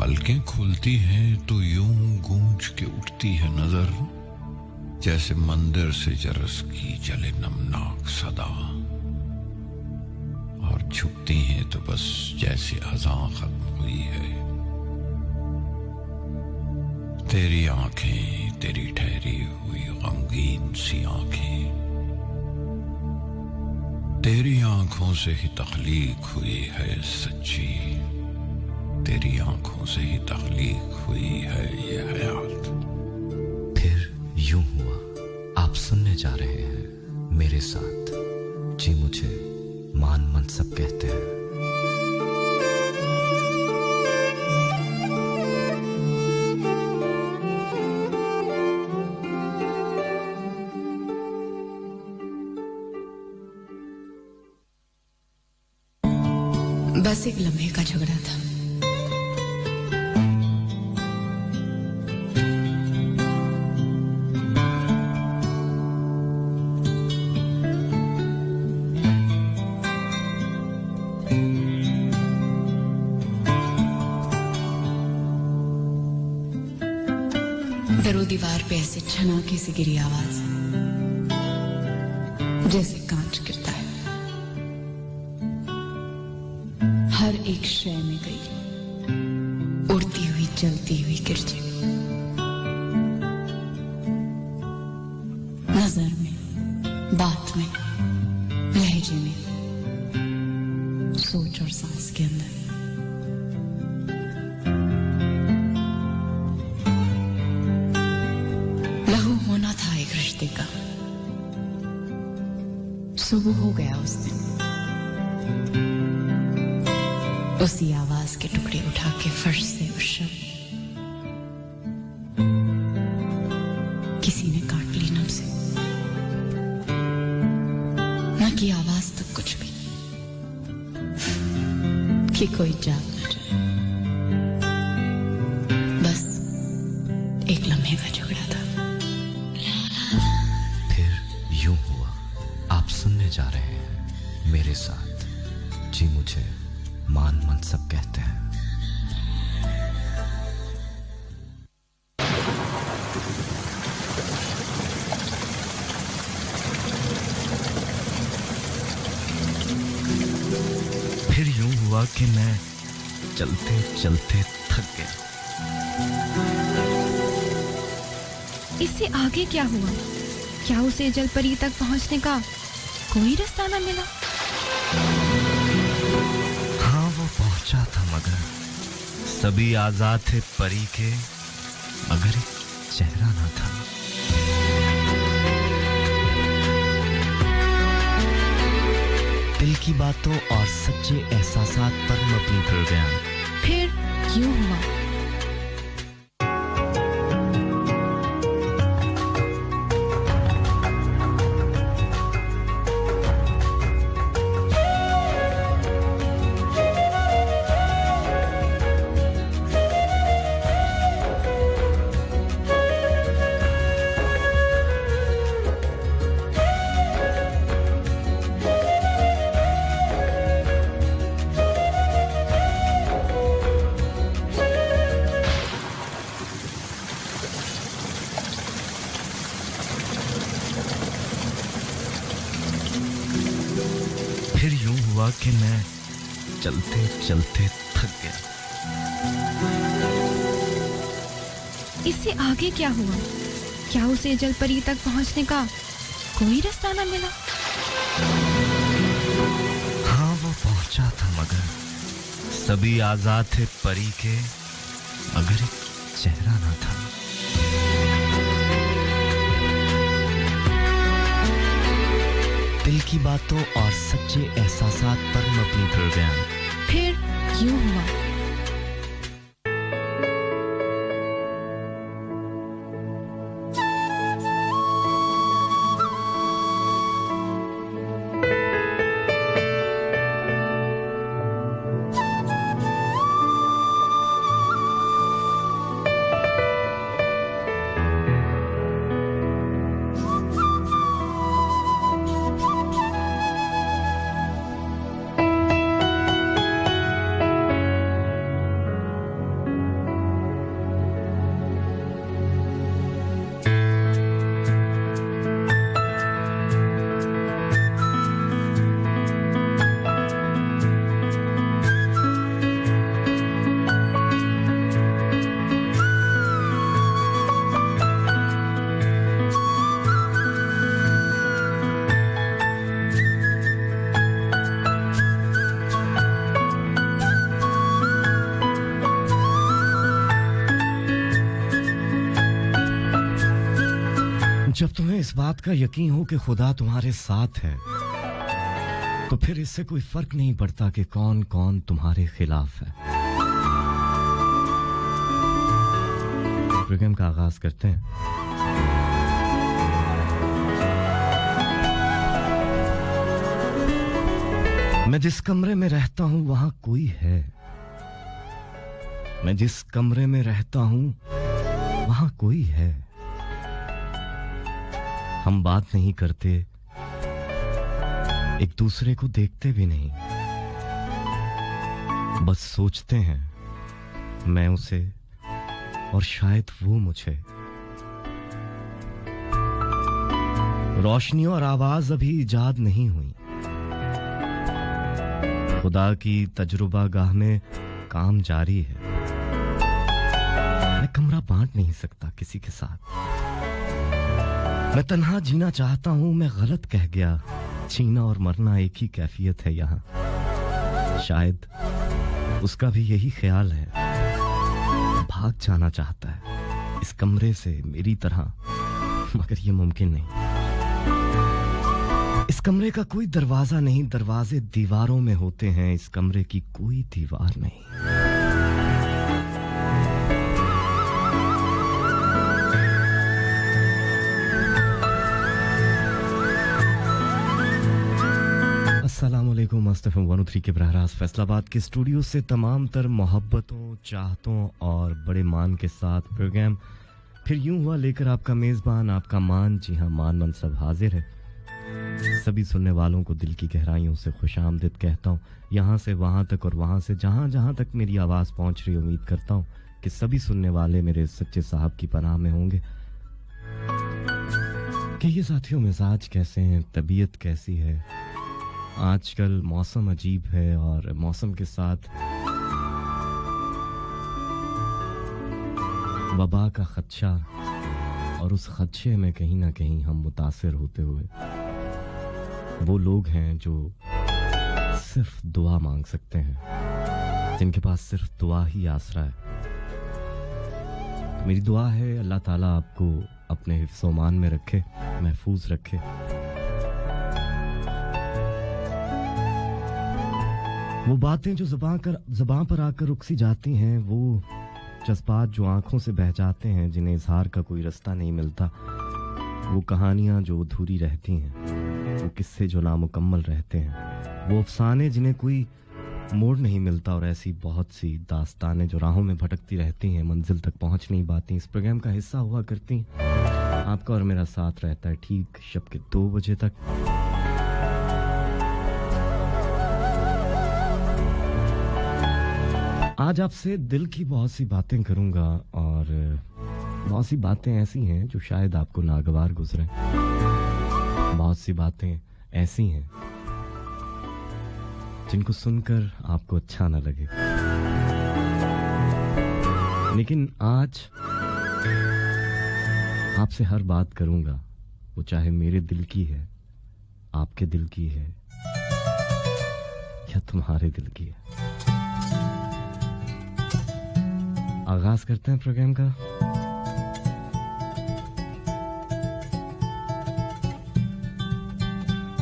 पलकें खुलती हैं तो यूं गूंज के उठती है नजर, जैसे मंदिर से जरस की चले नमनाक सदा। और छुपती हैं तो बस जैसे अज़ां खत्म हुई है। तेरी आंखें, तेरी ठहरी हुई गमगीन सी आंखें, तेरी आंखों से ही तख्लीक हुई है सच्ची, तेरी आंखों से ही तख्लीक हुई है ये हयात। फिर यूं हुआ, आप सुनने जा रहे हैं मेरे साथ। जी मुझे मान मनसब कहते हैं। बस एक लम्हे का झगड़ा था। दरो दीवार पे ऐसे छनाके से गिरी आवाज, जैसे कांच गिरता है। हर एक शय में गई उड़ती हुई चलती हुई किरचे, नजर में, बात में, लहजे में, सोच और सांस के अंदर। लहू होना था एक रिश्ते का। सुबह हो गया उस दिन। उसी आवाज के टुकड़े उठा के फर्श से उस शब किसी ने काट ली नम से। न की आवाज तक कुछ भी, कि कोई जाग न जाए। बस एक लम्हे का झगड़ा था। फिर यूं हुआ, आप सुनने जा रहे हैं मेरे साथ। जी मुझे मान मनसब कहते हैं। फिर यूं हुआ कि मैं चलते चलते थक गया। इससे आगे क्या हुआ? क्या उसे जलपरी तक पहुंचने का कोई रास्ता न मिला? पहुंचा था मगर सभी आजाद थे परी के, मगर एक चेहरा ना था। दिल की बातों और सच्चे एहसासात पर मबनी प्रोग्राम फिर क्यों हुआ? फिर यूं हुआ कि मैं चलते चलते थक गया। इससे आगे क्या हुआ? क्या उसे जलपरी तक पहुंचने का कोई रास्ता न मिला? हाँ वो पहुंचा था मगर सभी आजाद थे परी के, मगर एक चेहरा ना था। दिल की बातों और सच्चे एहसासात पर मबनी प्रोग्राम फिर क्यों हुआ? जब तुम्हें इस बात का यकीन हो कि खुदा तुम्हारे साथ है, तो फिर इससे कोई फर्क नहीं पड़ता कि कौन कौन तुम्हारे खिलाफ है। प्रोग्राम का आगाज करते हैं। मैं जिस कमरे में रहता हूं वहां कोई है। मैं जिस कमरे में रहता हूं वहां कोई है। हम बात नहीं करते, एक दूसरे को देखते भी नहीं, बस सोचते हैं, मैं उसे और शायद वो मुझे। रोशनी और आवाज अभी इजाद नहीं हुई। खुदा की तजुर्बा गाह में काम जारी है। मैं कमरा बांट नहीं सकता किसी के साथ। मैं तन्हा जीना चाहता हूं, मैं गलत कह गया। जीना और मरना एक ही कैफियत है यहाँ। शायद उसका भी यही ख्याल है। भाग जाना चाहता है इस कमरे से मेरी तरह, मगर ये मुमकिन नहीं। इस कमरे का कोई दरवाजा नहीं, दरवाजे दीवारों में होते हैं। इस कमरे की कोई दीवार नहीं। अस्सलामुअलैकुम। मस्त एफएम 103 के बरहरास फैसलाबाद के स्टूडियो से तमाम तर मोहब्बतों, चाहतों और बड़े मान के साथ प्रोग्राम फिर यूं हुआ लेकर आपका मेजबान, आपका मान। जी हाँ, मान मनसब हाजिर है। सभी सुनने वालों को दिल की गहराइयों से खुशामदीद कहता हूँ। यहाँ से वहाँ तक और वहाँ से जहाँ जहाँ तक मेरी आवाज़ पहुँच रही, उम्मीद करता हूँ कि सभी सुनने वाले मेरे सच्चे साहब की पनाह में होंगे। कहिए साथियों, मिजाज कैसे हैं, तबीयत कैसी है? आजकल मौसम अजीब है और मौसम के साथ वबा का खदशा, और उस खदशे में कहीं ना कहीं हम मुतासिर होते हुए वो लोग हैं जो सिर्फ दुआ मांग सकते हैं, जिनके पास सिर्फ दुआ ही आसरा है। तो मेरी दुआ है अल्लाह ताला आपको अपने हिफ्ज़-ओ-मान में रखे, महफूज रखे। वो बातें जो ज़बां पर आकर रुकसी जाती हैं, वो जज्बात जो आंखों से बह जाते हैं, जिन्हें इजहार का कोई रास्ता नहीं मिलता, वो कहानियां जो अधूरी रहती हैं, वो किस्से जो नामुकम्मल रहते हैं, वो अफसाने जिन्हें कोई मोड़ नहीं मिलता, और ऐसी बहुत सी दास्तानें जो राहों में भटकती रहती हैं, मंजिल तक पहुंच नहीं पाती, इस प्रोग्राम का हिस्सा हुआ करती हैं। आपका और मेरा साथ रहता है ठीक शब के 2 बजे तक। आज आपसे दिल की बहुत सी बातें करूंगा, और बहुत सी बातें ऐसी हैं जो शायद आपको नागवार गुजरें। बहुत सी बातें ऐसी हैं जिनको सुनकर आपको अच्छा ना लगे, लेकिन आज आपसे हर बात करूंगा, वो चाहे मेरे दिल की है, आपके दिल की है, या तुम्हारे दिल की है। आगाज करते हैं प्रोग्राम का।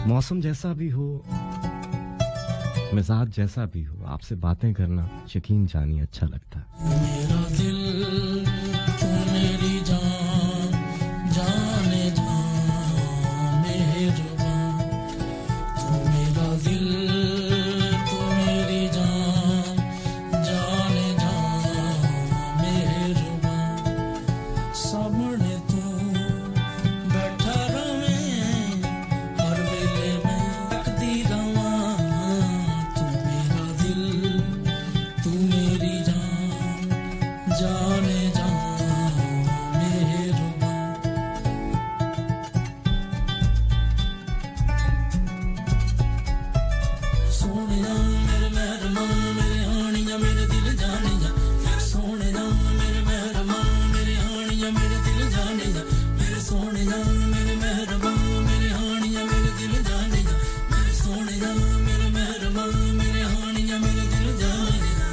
मौसम जैसा भी हो, मिजाज जैसा भी हो, आपसे बातें करना यकीन जानिए अच्छा लगता है। मेरा दिल तू मेरी जान, जाने जान मेहरबान। तू मेरा दिल तू मेरी जान, जाने जान मेहरबान। सामने तू बैठा रहे हर वेले मैं तकदी रवां। तू मेरा दिल तू मेरी जान, जाने जान मेहरबान। सोनिया मेरे मेहरबान, मेरे हानिया मेरे दिल जाने जा। सोनिया मेरे मेहरबान, मेरे हानिया मेरे दिल जाने जा। मेरे सोनिया मेरे मेहरबान, मेरे हानिया मेरे दिल जाने जा। मेरे सोनिया मेरे मेहरबान, मेरे हानिया मेरे दिल जाने जा।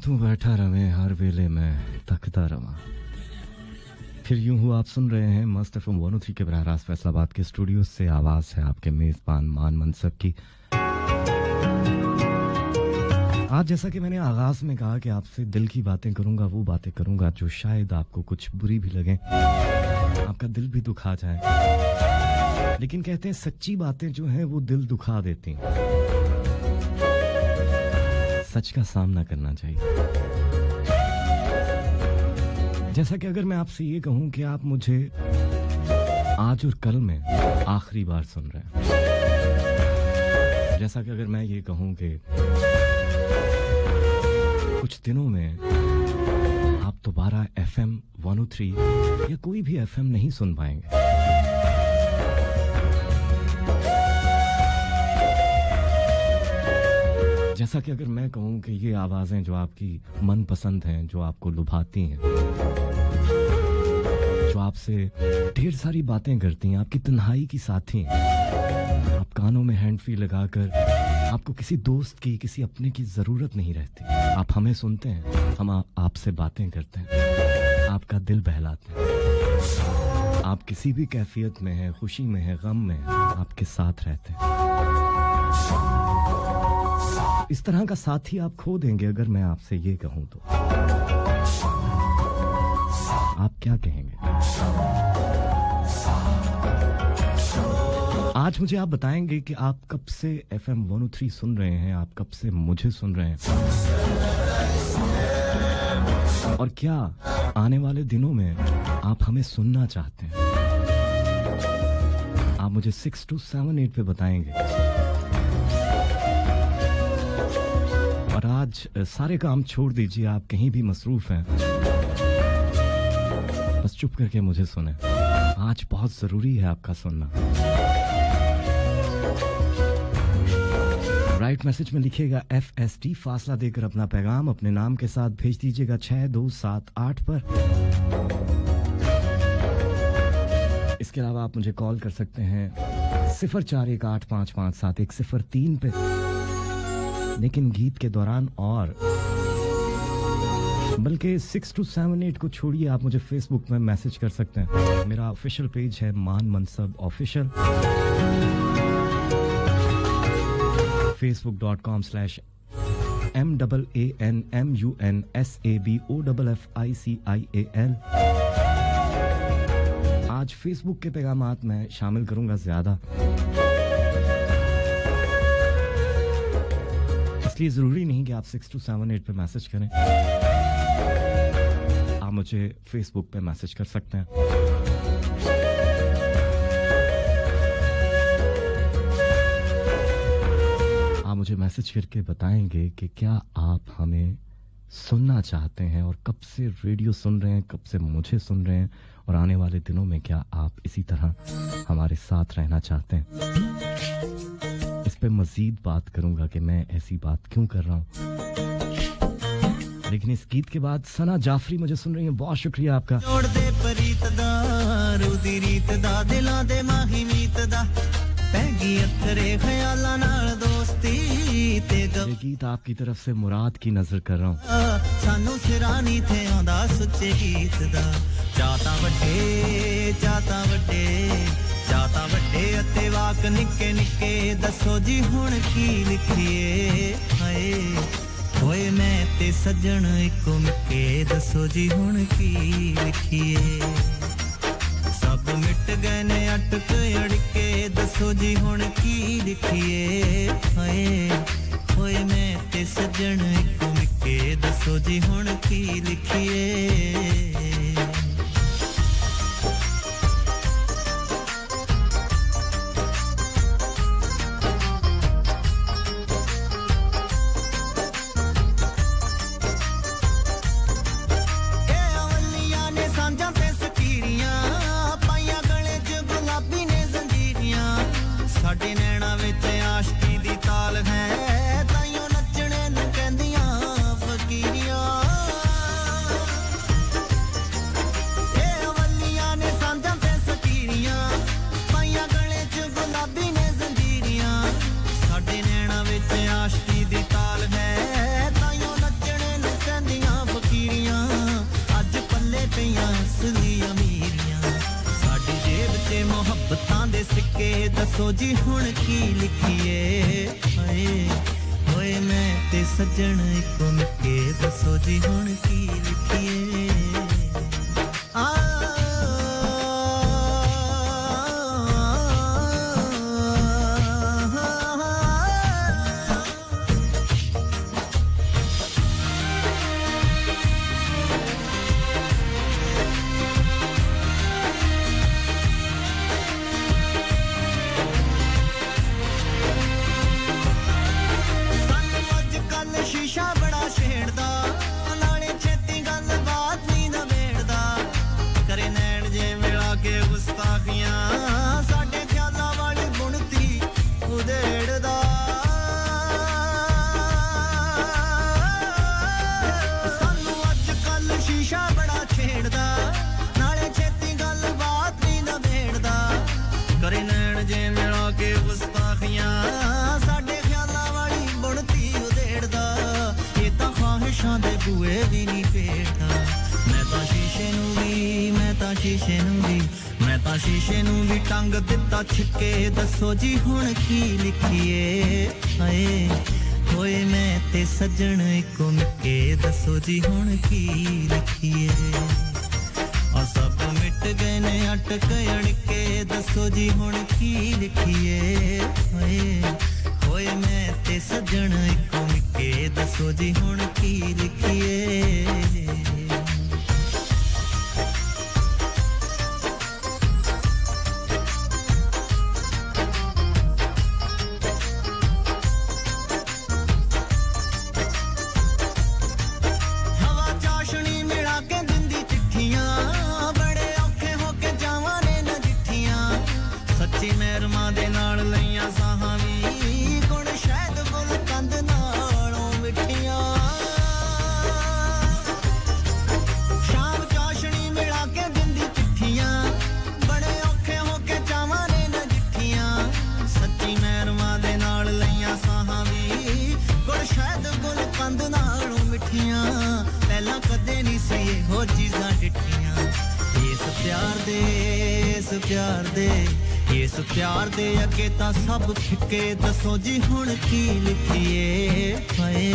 तू बैठा रवे हर वेले में तकता रवा। फिर यूं हुआ आप सुन रहे हैं मस्त एफएम 103 के बराह रास्त फैसलाबाद के स्टूडियो से। आवाज है आपके मेजबान मान मनसब की। आज जैसा कि मैंने आगाज में कहा कि आपसे दिल की बातें करूंगा, वो बातें करूंगा जो शायद आपको कुछ बुरी भी लगे, आपका दिल भी दुखा जाए, लेकिन कहते हैं सच्ची बातें जो हैं वो दिल दुखा देती हैं। सच का सामना करना चाहिए। जैसा कि अगर मैं आपसे ये कहूं कि आप मुझे आज और कल में आखिरी बार सुन रहे हैं, जैसा कि अगर मैं ये कहूं कि कुछ दिनों में आप दोबारा FM 103 या कोई भी FM नहीं सुन पाएंगे, जैसा कि अगर मैं कहूं कि ये आवाजें जो आपकी मनपसंद हैं, जो आपको लुभाती हैं, जो आपसे ढेर सारी बातें करती हैं, आपकी तन्हाई की साथी हैं, आप कानों में हैंड फ्री लगाकर आपको किसी दोस्त की, किसी अपने की जरूरत नहीं रहती। आप हमें सुनते हैं, हम आपसे बातें करते हैं, आपका दिल बहलाते हैं। आप किसी भी कैफियत में हैं, खुशी में हैं, गम में हैं, आपके साथ रहते हैं। इस तरह का साथी आप खो देंगे अगर मैं आपसे ये कहूं तो आप क्या कहेंगे? आज मुझे आप बताएंगे कि आप कब से FM 103 सुन रहे हैं, आप कब से मुझे सुन रहे हैं, और क्या आने वाले दिनों में आप हमें सुनना चाहते हैं। आप मुझे 6278 पे बताएंगे और आज सारे काम छोड़ दीजिए, आप कहीं भी मसरूफ हैं, बस चुप करके मुझे सुने। आज बहुत जरूरी है आपका सुनना। राइट मैसेज में लिखिएगा FST, फासला देकर अपना पैगाम अपने नाम के साथ भेज दीजिएगा 6278 पर। इसके अलावा आप मुझे कॉल कर सकते हैं 0418557103 पे, लेकिन गीत के दौरान और बल्कि 6278 को छोड़िए, आप मुझे फेसबुक में मैसेज कर सकते हैं। मेरा ऑफिशियल पेज है मान मनसब ऑफिशियल, facebook.com/MANMUNSABOFFICIAL। आज फेसबुक के पैगामात मैं शामिल करूंगा ज्यादा, इसलिए जरूरी नहीं कि आप 6278 पे मैसेज करें, आप मुझे फेसबुक पे मैसेज कर सकते हैं। आप मुझे मैसेज करके बताएंगे कि क्या आप हमें सुनना चाहते हैं और कब से रेडियो सुन रहे हैं, कब से मुझे सुन रहे हैं, और आने वाले दिनों में क्या आप इसी तरह हमारे साथ रहना चाहते हैं। इस पे मजीद बात करूंगा कि मैं ऐसी बात क्यों कर रहा हूं, लेकिन इस गीत के बाद सना जाफरी मुझे सुन रही है, बहुत शुक्रिया आपका। जोड़ दे परीत दा रूदी रीत दा दिलां दे माही मीत दा पैगी अखरे ख्यालां नाल दोस्ती ते ये गीत आपकी तरफ से मुराद की नजर कर रहा हूं। सानू सिरानी थे आंदा सच्चे गीत दा जाता वड्डे अते वाक निक्के निक्के दसो जी हुण की लिखिए हाय होए मैं ते सज्जन इको मिके दसो जी हुण की लिखिए सब मिट गए ने अटक अड़के दसो जी हुण की लिखिए हाय होए मैं ते सज्जन इको मिके दसो जी हुण की लिखिए दसो जी हुण की लिखिए हाय होए मैं ते सज्जन इको मिके दसो जी हुण की लिखिए शीशे नू भी टंग दिता छिके दसो जी हुण की लिखिए हाय होए मैं ते सज्जन इको मिके दसो जी हुण की लिखिए आ सब मिट गए ने अटक अड़के दसो जी हुण की लिखिए हाय होए मैं ते सज्जन इको मिके दसो जी हुण की लिखिए चीजां डिठियां इस प्यार दे अगे तां सब फिके दसो जी हुण की लिखिए हाय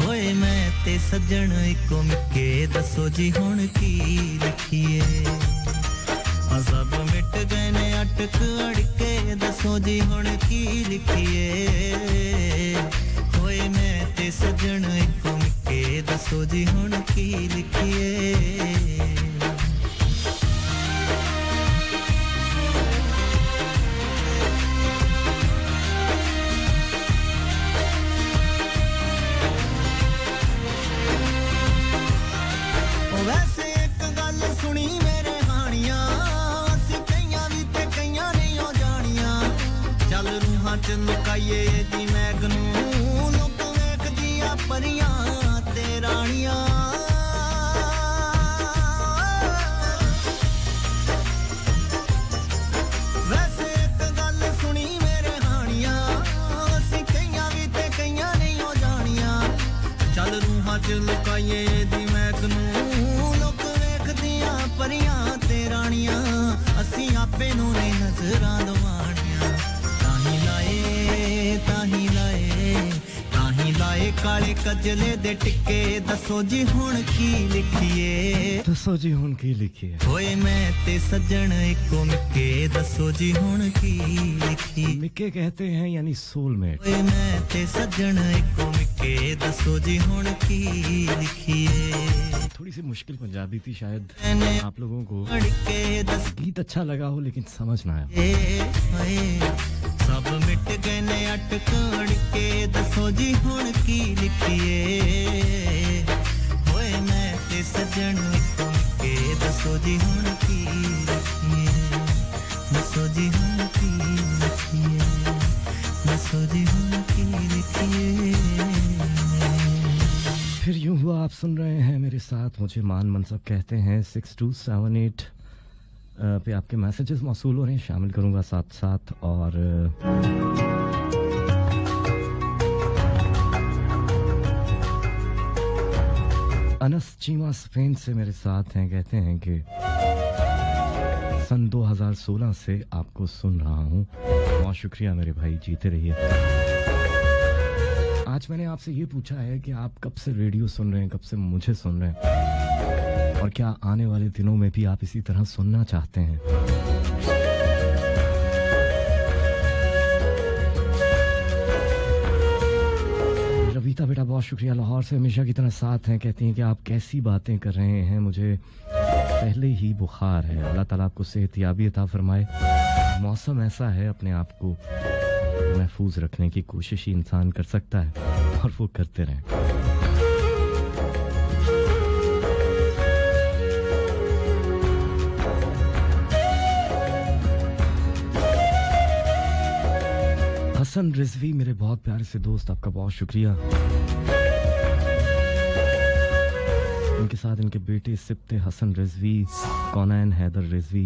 होए मैं ते सज्जन इको मिके दसो जी हुण की लिखिए सब मिट गए ने अटक अड़के दसो जी हुण की लिखिए होए मैं ते सज्जन इको मिके दसो जी हुण की लिखिए वैसे एक गल सुनी मेरे हानियां ਅਸੀਂ ਕਈਆਂ ਵੀ ਤੇ ਕਈਆਂ ਨਹੀਂ ਹੋ ਜਾਣੀਆਂ ਚੱਲ ਰੂਹਾਂ ਚ ਲੁਕਾਈਏ ਦੀ ਮੈਗ ਨੂੰ ਲੋਕ ਵੇਖਦੀਆਂ ਪਰੀਆਂ ਤੇ ਰਾਣੀਆਂ ਵੈਸੇ ਇੱਕ ਗੱਲ ਸੁਣੀ ਮੇਰੇ ਹਾਨੀਆਂ ਅਸੀਂ ਕਈਆਂ ਵੀ ਤੇ ਕਈਆਂ ਨਹੀਂ ਹੋ ਜਾਣੀਆਂ ਚੱਲ ਰੂਹਾਂ ਚ ਲੁਕਾਈਏ ਦੀ ਮੈਗ ਨੂੰ ਪਰੀਆਂ ਤੇ ਰਾਣੀਆਂ ਅਸੀਂ ਆਪੇ ਨੂੰ ਨਹੀਂ ਨਜ਼ਰਾਂ ਲਵਾਣੀਆਂ ਤਾਂ ਹੀ ਲਾਏ ਕਾਲੇ ਕਜਲੇ ਦੇ ਟਿੱਕੇ ਦੱਸੋ ਜੀ ਹੁਣ ਕੀ ਲਿਖੀਏ ਦੱਸੋ ਜੀ ਹੁਣ ਕੀ ਲਿਖੀਏ ਹੋਏ ਮੈਂ ਤੇ ਸੱਜਣ ਇੱਕੋ ਮਿੱਕੇ ਦੱਸੋ ਜੀ ਹੁਣ ਕੀ ਲਿਖੀਏ मिक्के कहते हैं यानी सोलमेट ਹੋਏ ਮੈਂ ਤੇ ਸੱਜਣ ਇੱਕੋ ਮਿੱਕੇ ਦੱਸੋ ਜੀ ਹੁਣ ਕੀ ਲਿਖੀਏ थोड़ी सी मुश्किल पंजाबी थी शायद आप लोगों को गीत अच्छा लगा हो लेकिन समझ ना आया सब मिट गए ने अटक अड़के दसो जी हुण की लिखिए होए मैं ते सज्जन इको मिके दसो जी हुण की लिखिए दसो जी हुण की लिखिए दसो जी हुण की लिखिए फिर यूं हुआ आप सुन रहे हैं मेरे साथ मुझे मान मनसब कहते हैं 6278 पे आपके मैसेजेस मौसूल हो रहे हैं शामिल करूंगा साथ साथ और अनस चीमा स्पेन से मेरे साथ हैं कहते हैं कि सन 2016 से आपको सुन रहा हूं बहुत शुक्रिया मेरे भाई जीते रहिए आज मैंने आपसे ये पूछा है कि आप कब से रेडियो सुन रहे हैं कब से मुझे सुन रहे हैं और क्या आने वाले दिनों में भी आप इसी तरह सुनना चाहते हैं रवीता बेटा बहुत शुक्रिया लाहौर से हमेशा की तरह साथ हैं कहती हैं कि आप कैसी बातें कर रहे हैं मुझे पहले ही बुखार है अल्लाह ताला आपको सेहतयाबी अता फरमाए मौसम ऐसा है अपने आप को महफूज रखने की कोशिश ही इंसान कर सकता है और वो करते रहें हसन रिजवी मेरे बहुत प्यारे से दोस्त आपका बहुत शुक्रिया इनके साथ इनके बेटे सिप्ते हसन रिजवी कौनैन हैदर रिजवी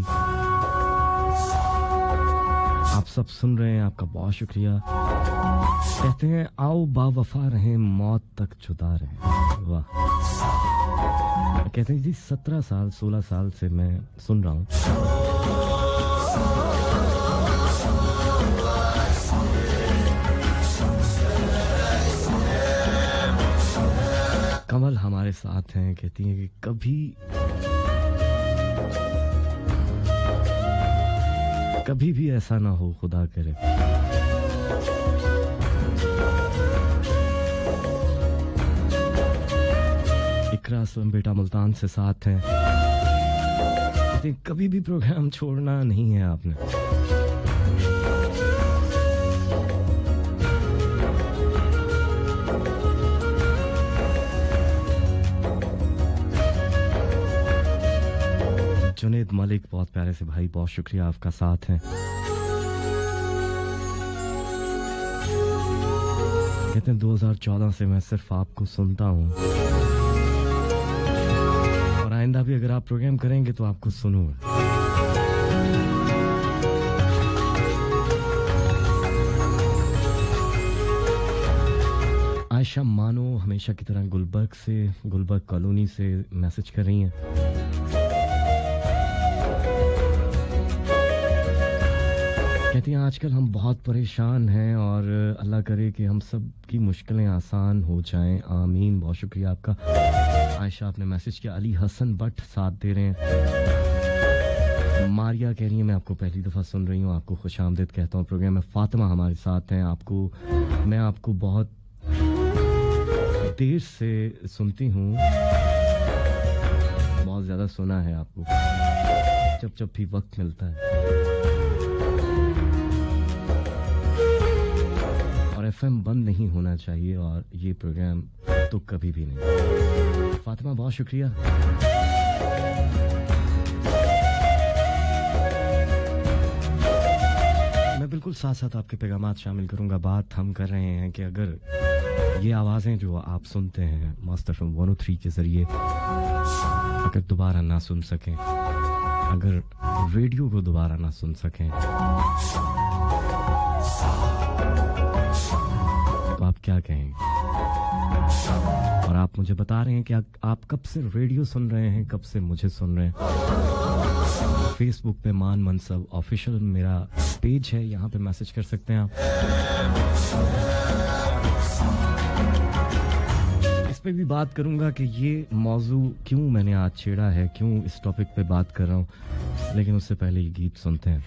आप सब सुन रहे हैं आपका बहुत शुक्रिया कहते हैं आओ बावफा रहें मौत तक जुदा रहें वाह कहते हैं जी 17 साल 16 साल से मैं सुन रहा हूँ कमल हमारे साथ हैं कहती हैं कि कभी भी ऐसा ना हो खुदा करे इकरा असलम बेटा मुल्तान से साथ हैं कभी भी प्रोग्राम छोड़ना नहीं है आपने जुनेद मलिक बहुत प्यारे से भाई बहुत शुक्रिया आपका साथ है कहते हैं 2014 से मैं सिर्फ आपको सुनता हूं और आइंदा भी अगर आप प्रोग्राम करेंगे तो आपको सुनूंगा आयशा मानो हमेशा की तरह गुलबर्ग कॉलोनी से मैसेज कर रही हैं। कहती हैं आजकल हम बहुत परेशान हैं और अल्लाह करे कि हम सब की मुश्किलें आसान हो जाएं, आमीन। बहुत शुक्रिया आपका आयशा, आपने मैसेज किया। अली हसन भट्ट साथ दे रहे हैं। मारिया कह रही है मैं आपको पहली दफ़ा सुन रही हूँ, आपको खुशामदीद कहता हूँ प्रोग्राम में। फातिमा हमारे साथ हैं। मैं आपको बहुत देर से सुनती हूँ, बहुत ज़्यादा सुना है आपको जब भी वक्त मिलता है, और एफएम बंद नहीं होना चाहिए और ये प्रोग्राम तो कभी भी नहीं। फातिमा बहुत शुक्रिया। मैं बिल्कुल साथ साथ आपके पैगामात शामिल करूंगा। बात हम कर रहे हैं कि अगर ये आवाज़ें जो आप सुनते हैं मस्त एफएम 103 के ज़रिए अगर दोबारा ना सुन सकें, अगर रेडियो को दोबारा ना सुन सकें, तो आप क्या कहेंगे? और आप मुझे बता रहे हैं कि आप कब से रेडियो सुन रहे हैं, कब से मुझे सुन रहे हैं। फेसबुक पे मान मनसब ऑफिशियल मेरा पेज है, यहाँ पे मैसेज कर सकते हैं आप। इस पे भी बात करूंगा कि ये मौजू क्यों मैंने आज छेड़ा है, क्यों इस टॉपिक पे बात कर रहा हूँ, लेकिन उससे पहले ये गीत सुनते हैं।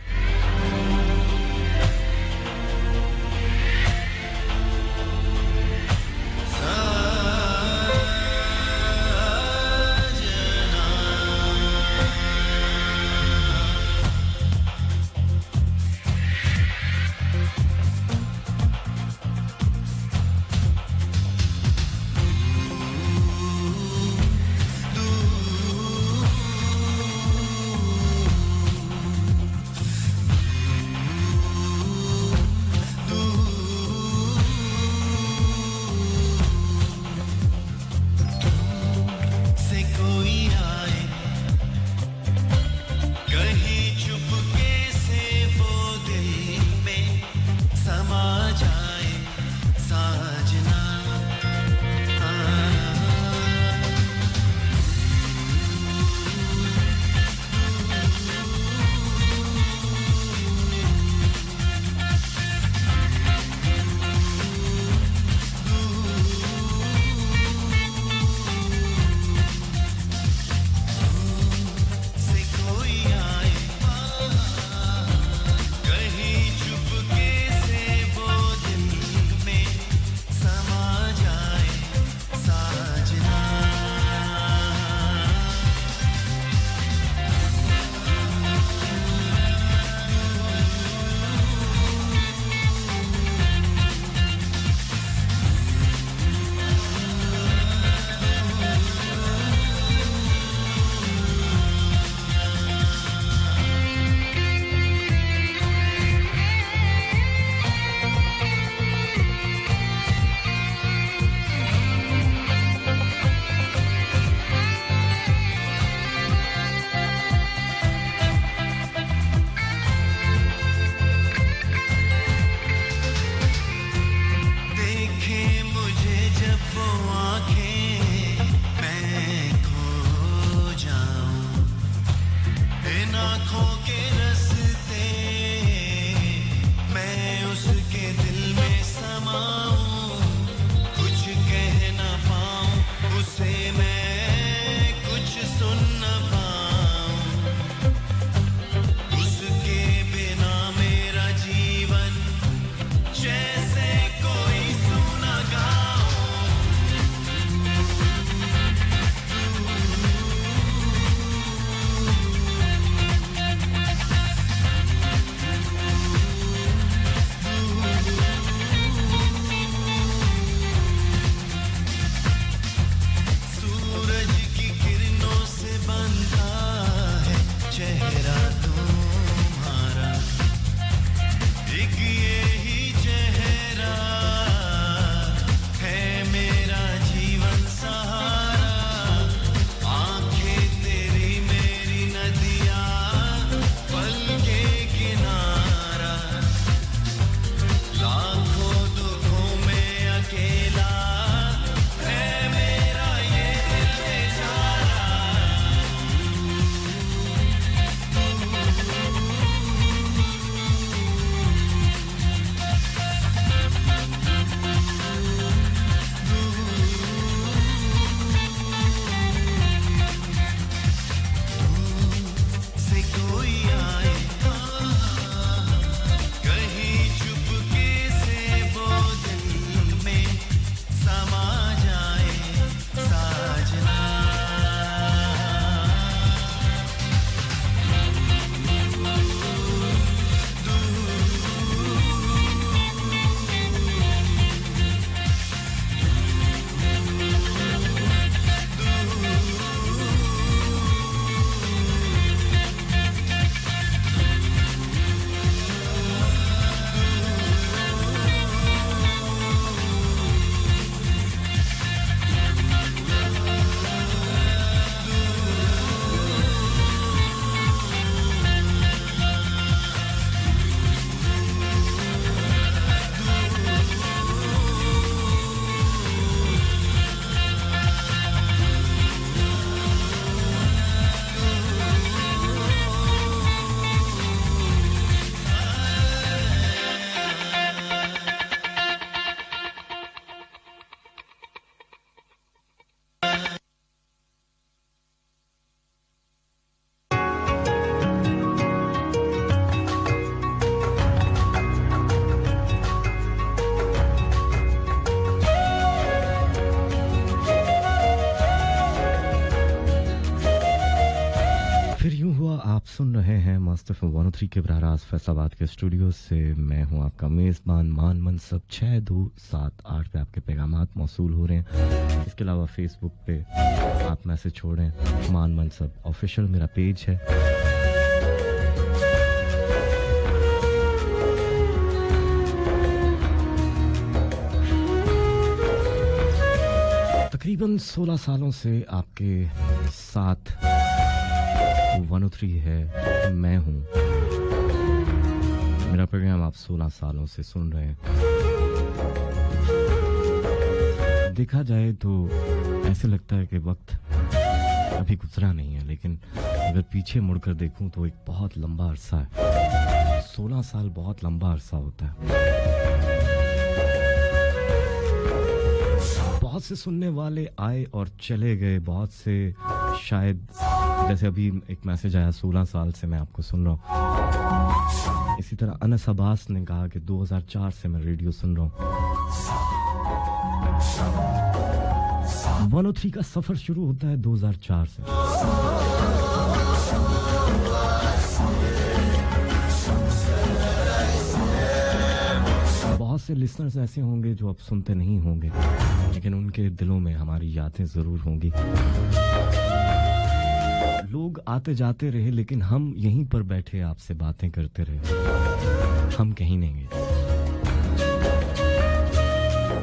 FM 103 के बराह रास्त फैसलाबाद के स्टूडियो से मैं हूं आपका मेज़बान मान मनसब 6278 पे आपके पैगामात मौसूल हो रहे हैं। इसके अलावा फेसबुक पे आप मैसेज छोड़ें, मान मनसब ऑफिशियल मेरा पेज है। तकरीबन 16 सालों से आपके साथ 103 है, मैं हूं। मेरा प्रोग्राम आप 16 सालों से सुन रहे हैं। देखा जाए तो ऐसे लगता है कि वक्त अभी गुजरा नहीं है, लेकिन अगर पीछे मुड़कर देखूं तो एक बहुत लंबा अरसा है। 16 साल बहुत लंबा अरसा होता है। बहुत से सुनने वाले आए और चले गए, बहुत से शायद, जैसे अभी एक मैसेज आया 16 साल से मैं आपको सुन रहा हूँ। इसी तरह अनस अब्बास ने कहा कि 2004 से मैं रेडियो सुन रहा हूँ। 103 का सफर शुरू होता है 2004 से। बहुत से लिसनर्स ऐसे होंगे जो अब सुनते नहीं होंगे, लेकिन उनके दिलों में हमारी यादें जरूर होंगी। लोग आते जाते रहे, लेकिन हम यहीं पर बैठे आपसे बातें करते रहे। हम कहीं नहीं गए।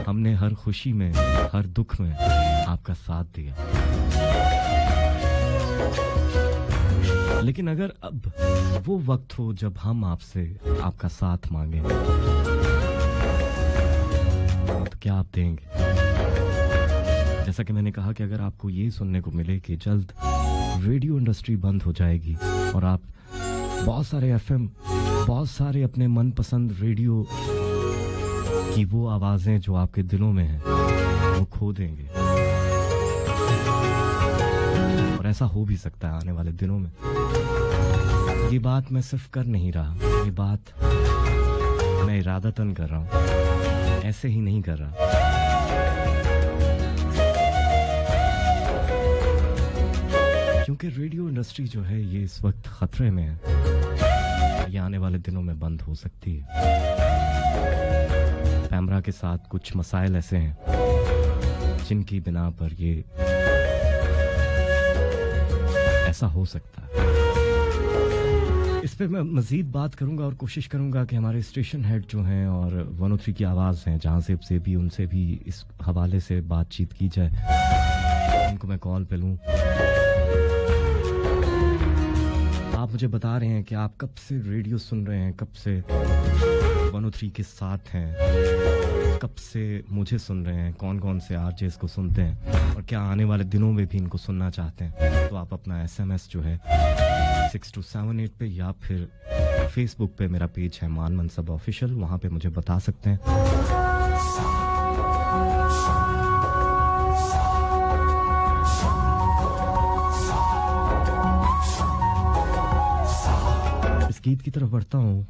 हमने हर खुशी में, हर दुख में आपका साथ दिया। लेकिन अगर अब वो वक्त हो जब हम आपसे आपका साथ मांगे, तो क्या आप देंगे? जैसा कि मैंने कहा कि अगर आपको ये सुनने को मिले कि जल्द रेडियो इंडस्ट्री बंद हो जाएगी और आप बहुत सारे एफएम, बहुत सारे अपने मनपसंद रेडियो की वो आवाजें जो आपके दिलों में हैं, वो खो देंगे। और ऐसा हो भी सकता है आने वाले दिनों में। ये बात मैं सिर्फ कर नहीं रहा, ये बात मैं इरादतन कर रहा हूं, ऐसे ही नहीं कर रहा। क्योंकि रेडियो इंडस्ट्री जो है ये इस वक्त खतरे में है। ये आने वाले दिनों में बंद हो सकती है। पैमरा के साथ कुछ मसाइल ऐसे हैं जिनकी बिना पर ये ऐसा हो सकता है। इस पे मैं मजीद बात करूंगा और कोशिश करूंगा कि हमारे स्टेशन हेड जो हैं और 103 की आवाज़ हैं जहां से भी, उनसे भी इस हवाले से बातचीत की जाए। उनको मैं कॉल पे लूं। आप मुझे बता रहे हैं कि आप कब से रेडियो सुन रहे हैं, कब से 103 के साथ हैं, कब से मुझे सुन रहे हैं, कौन कौन से आरजेस को सुनते हैं और क्या आने वाले दिनों में भी इनको सुनना चाहते हैं। तो आप अपना SMS जो है 6278 पे या फिर फेसबुक पे मेरा पेज है मान मनसब ऑफिशियल, वहां पे मुझे बता सकते हैं। इस गीत की तरफ बढ़ता हूं।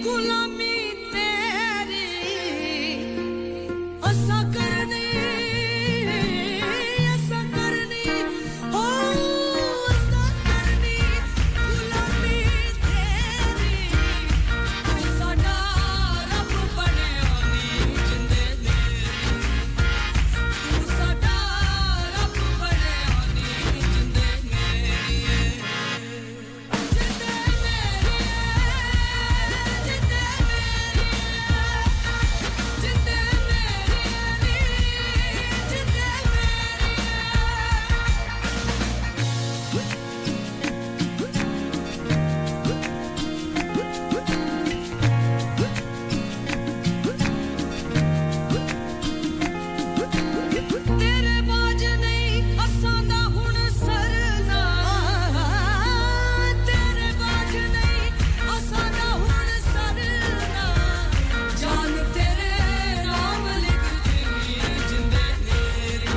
गुलामी तेरी असा करनी हो असा करनी गुलामी तेरी तू साडा रब बनिया नी जिंदे मेरी तू साडा रब बनिया नी जिंदे मेरी जिंदे मेरी जिंदे तेरे बाज नहीं असां दा हुण सरना तेरे बाज नहीं असां दा हुण सरना जान तेरे नाम लिख देनी जिंदे मेरी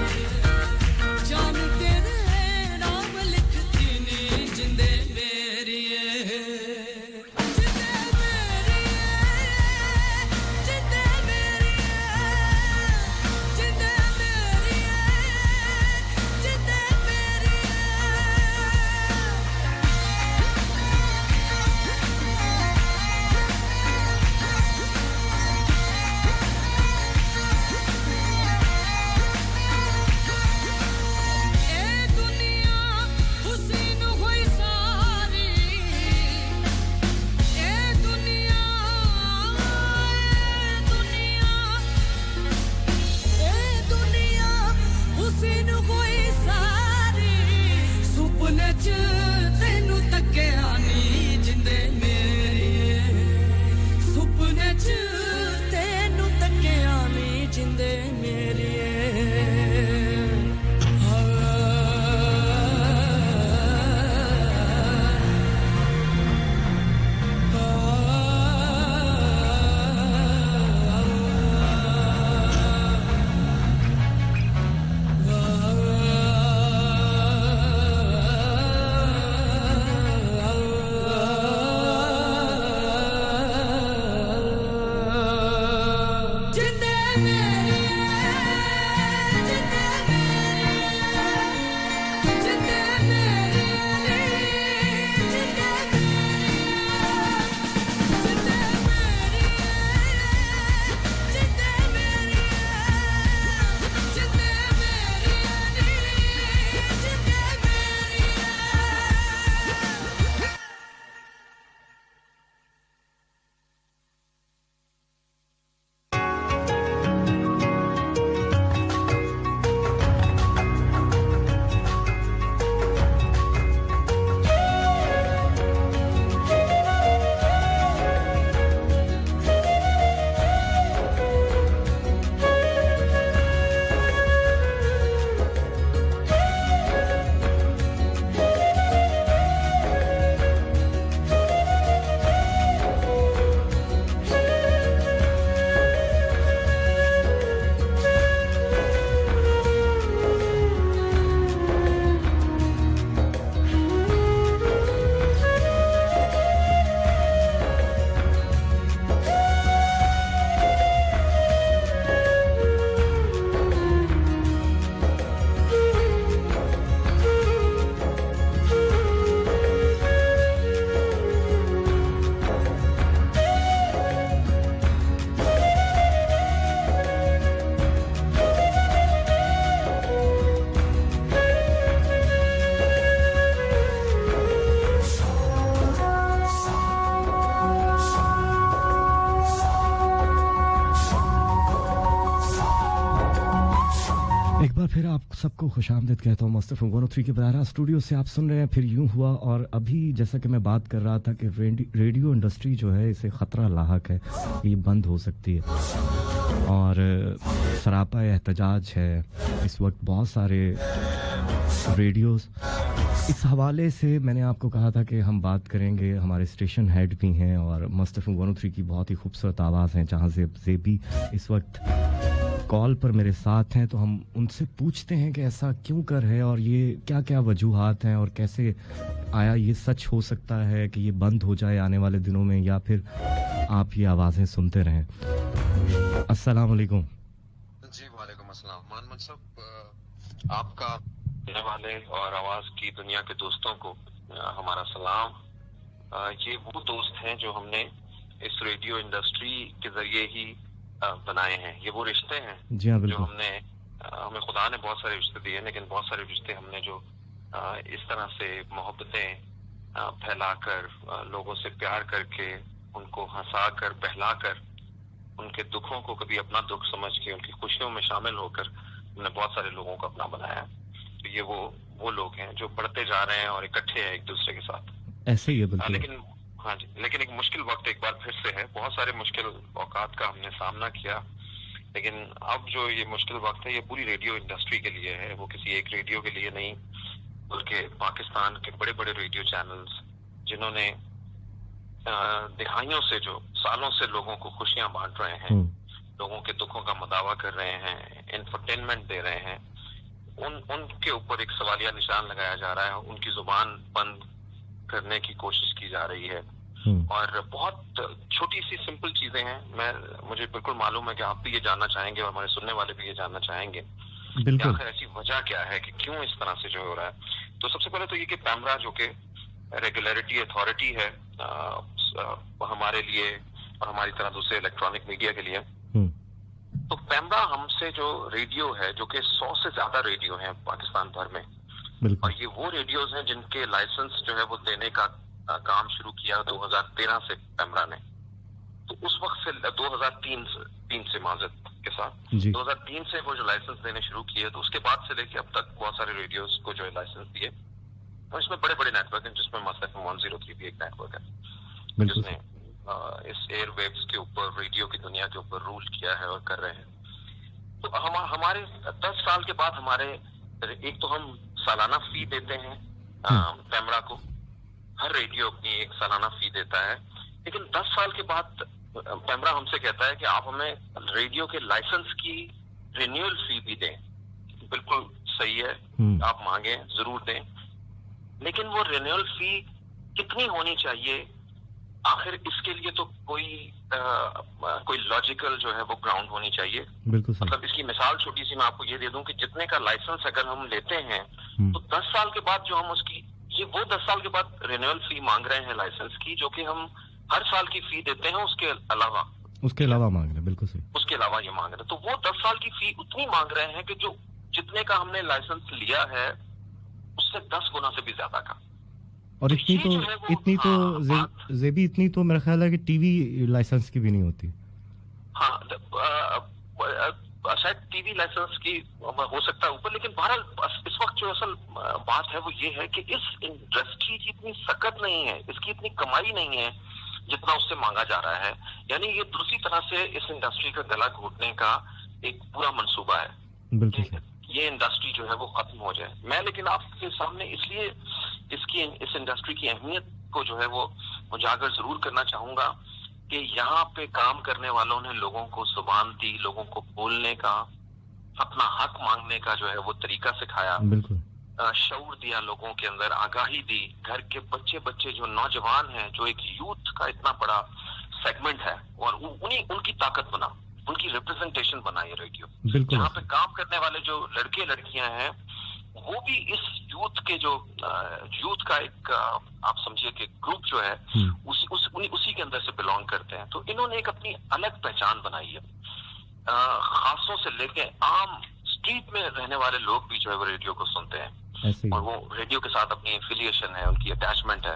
जान तेरे नाम लिख देनी जिंदे मेरी जिंदे मेरी जिंदे मेरी जिंदे मेरी जिंदे मेरी ए दुनिया हुस्न होई सारी ए दुनिया हुस्न होई सारी सुपने च तैनू तक्किया नी जिंदे मेरी सुपने च तैनू तक्किया नी जिंदे मेरी जिंदे मेरी जिंदे मेरी जिंदे मेरी जिंदे मेरी जिंदे मेरी जिंदे मेरी जिंदे मेरी एक बार फिर आप सबको खुशामदीद कहता हूँ मस्त एफएम 103 के बरारा स्टूडियो से आप सुन रहे हैं फिर यूं हुआ। और अभी जैसा कि मैं बात कर रहा था कि रेडियो इंडस्ट्री जो है इसे ख़तरा लाहक है, ये बंद हो सकती है और सरापा एहतजाज है इस वक्त बहुत सारे रेडियोस। इस हवाले से मैंने आपको कहा था कि हम बात करेंगे, हमारे स्टेशन हेड भी हैं और मस्त एफएम 103 की बहुत ही खूबसूरत आवाज़ है जहाँ से ज़ेबी इस वक्त कॉल पर मेरे साथ हैं, तो हम उनसे पूछते हैं कि ऐसा क्यों कर है और ये क्या-क्या वजूहात हैं और कैसे आया ये सच हो सकता है कि ये बंद हो जाए आने वाले दिनों में, या फिर आप ये आवाजें सुनते रहें। अस्सलाम वालेकुम। जी वालेकुम अस्सलाम। मान साहब, आपका रहने वाले और आवाज की दुनिया के दोस्तों को हमारा सलाम। ये वो दोस्त हैं जो हमने इस रेडियो इंडस्ट्री के जरिए ही बनाए हैं। ये वो रिश्ते हैं जी हाँ, जो हमें खुदा ने बहुत सारे रिश्ते दिए, लेकिन बहुत सारे रिश्ते हमने जो इस तरह से मोहब्बतें फैलाकर, लोगों से प्यार करके, उनको हंसाकर, बहलाकर, उनके दुखों को कभी अपना दुख समझ के उनकी खुशियों में शामिल होकर हमने बहुत सारे लोगों को अपना बनाया। तो ये वो लोग हैं जो बढ़ते जा रहे हैं और इकट्ठे हैं एक दूसरे के साथ। ऐसे ही है बिल्कुल। लेकिन हाँ जी, लेकिन एक मुश्किल वक्त एक बार फिर से है। बहुत सारे मुश्किल औकात का हमने सामना किया, लेकिन अब जो ये मुश्किल वक्त है ये पूरी रेडियो इंडस्ट्री के लिए है। वो किसी एक रेडियो के लिए नहीं, बल्कि पाकिस्तान के बड़े बड़े रेडियो चैनल्स जिन्होंने दिहाइयों से, जो सालों से लोगों को खुशियां बांट रहे हैं, लोगों के दुखों का मदावा कर रहे हैं, इंफरटेनमेंट दे रहे हैं, उनके ऊपर एक सवालिया निशान लगाया जा रहा है। उनकी जुबान बंद करने की कोशिश की जा रही है। और बहुत छोटी सी सिंपल चीजें हैं। मुझे बिल्कुल मालूम है कि आप भी ये जानना चाहेंगे और हमारे सुनने वाले भी ये जानना चाहेंगे कि आखिर ऐसी वजह क्या है कि क्यों इस तरह से जो हो रहा है। तो सबसे पहले तो ये कि पैमरा जो कि रेगुलेटरी अथॉरिटी है हमारे लिए और हमारी तरह दूसरे इलेक्ट्रॉनिक मीडिया के लिए, तो पैमरा हमसे जो रेडियो है, जो कि 100 से ज्यादा रेडियो हैं पाकिस्तान भर में, और ये वो रेडियोज हैं जिनके लाइसेंस जो है वो देने का काम शुरू किया 2013 से पैमरा ने। तो उस वक्त से 2003 से माजरत के साथ 2003 से वो जो लाइसेंस देने शुरू किए, तो उसके बाद से लेके अब तक बहुत सारे रेडियोज को जो है लाइसेंस दिए। और इसमें बड़े बड़े नेटवर्क हैं, जिसमें मसलन 103 भी एक नेटवर्क है जिसने इस एयरवेव्स के ऊपर, रेडियो की दुनिया के ऊपर रूल किया है और कर रहे हैं। तो हमारे 10 साल के बाद हमारे एक तो हम सालाना फी देते हैं पैमरा को, हर रेडियो अपनी एक सालाना फी देता है। लेकिन 10 साल के बाद पैमरा हमसे कहता है कि आप हमें रेडियो के लाइसेंस की रिन्यूअल फी भी दें। बिल्कुल सही है, आप मांगे जरूर दें, लेकिन वो रिन्यूअल फी कितनी होनी चाहिए? आखिर इसके लिए तो कोई लॉजिकल जो है वो ग्राउंड होनी चाहिए। मतलब इसकी मिसाल छोटी सी मैं आपको ये दे दूं कि जितने का लाइसेंस अगर हम लेते हैं तो 10 साल के बाद जो हम ये वो 10 साल के बाद रिन्यूअल फी मांग रहे हैं लाइसेंस की, जो कि हम हर साल की फी देते हैं उसके अलावा मांग रहे हैं। बिल्कुल सही, उसके अलावा ये मांग रहे हैं। तो वो 10 साल की फी उतनी मांग रहे हैं कि जो जितने का हमने लाइसेंस लिया है उससे 10 गुना से भी ज्यादा का। और इतनी तो मेरा ख्याल है कि टीवी लाइसेंस की भी नहीं होती। हाँ, शायद टीवी लाइसेंस की हो सकता है ऊपर, लेकिन बहरहाल इस वक्त जो असल बात है वो ये है कि इस इंडस्ट्री की इतनी सकत नहीं है, इसकी इतनी कमाई नहीं है जितना उससे मांगा जा रहा है। यानी ये दूसरी तरह से इस इंडस्ट्री का गला घोटने का एक पूरा मंसूबा है। बिल्कुल, ये इंडस्ट्री जो है वो खत्म हो जाए। मैं लेकिन आपके सामने इसलिए इस इंडस्ट्री की अहमियत को जो है वो उजागर जरूर करना चाहूंगा कि यहाँ पे काम करने वालों ने लोगों को जुबान दी, लोगों को बोलने का, अपना हक मांगने का जो है वो तरीका सिखाया, शऊर दिया, लोगों के अंदर आगाही दी। घर के बच्चे जो नौजवान हैं, जो एक यूथ का इतना बड़ा सेगमेंट है, और उनकी ताकत बना, उनकी रिप्रेजेंटेशन बना ये रेडियो। यहाँ पे काम करने वाले जो लड़के लड़कियां हैं वो भी इस यूथ के जो यूथ का एक आप समझिए कि ग्रुप जो है उसी के अंदर से बिलोंग करते हैं। तो इन्होंने एक अपनी अलग पहचान बनाई है। खासों से लेके आम स्ट्रीट में रहने वाले लोग भी जो है वो रेडियो को सुनते हैं, और वो रेडियो के साथ अपनी एफिलिएशन है, उनकी अटैचमेंट है,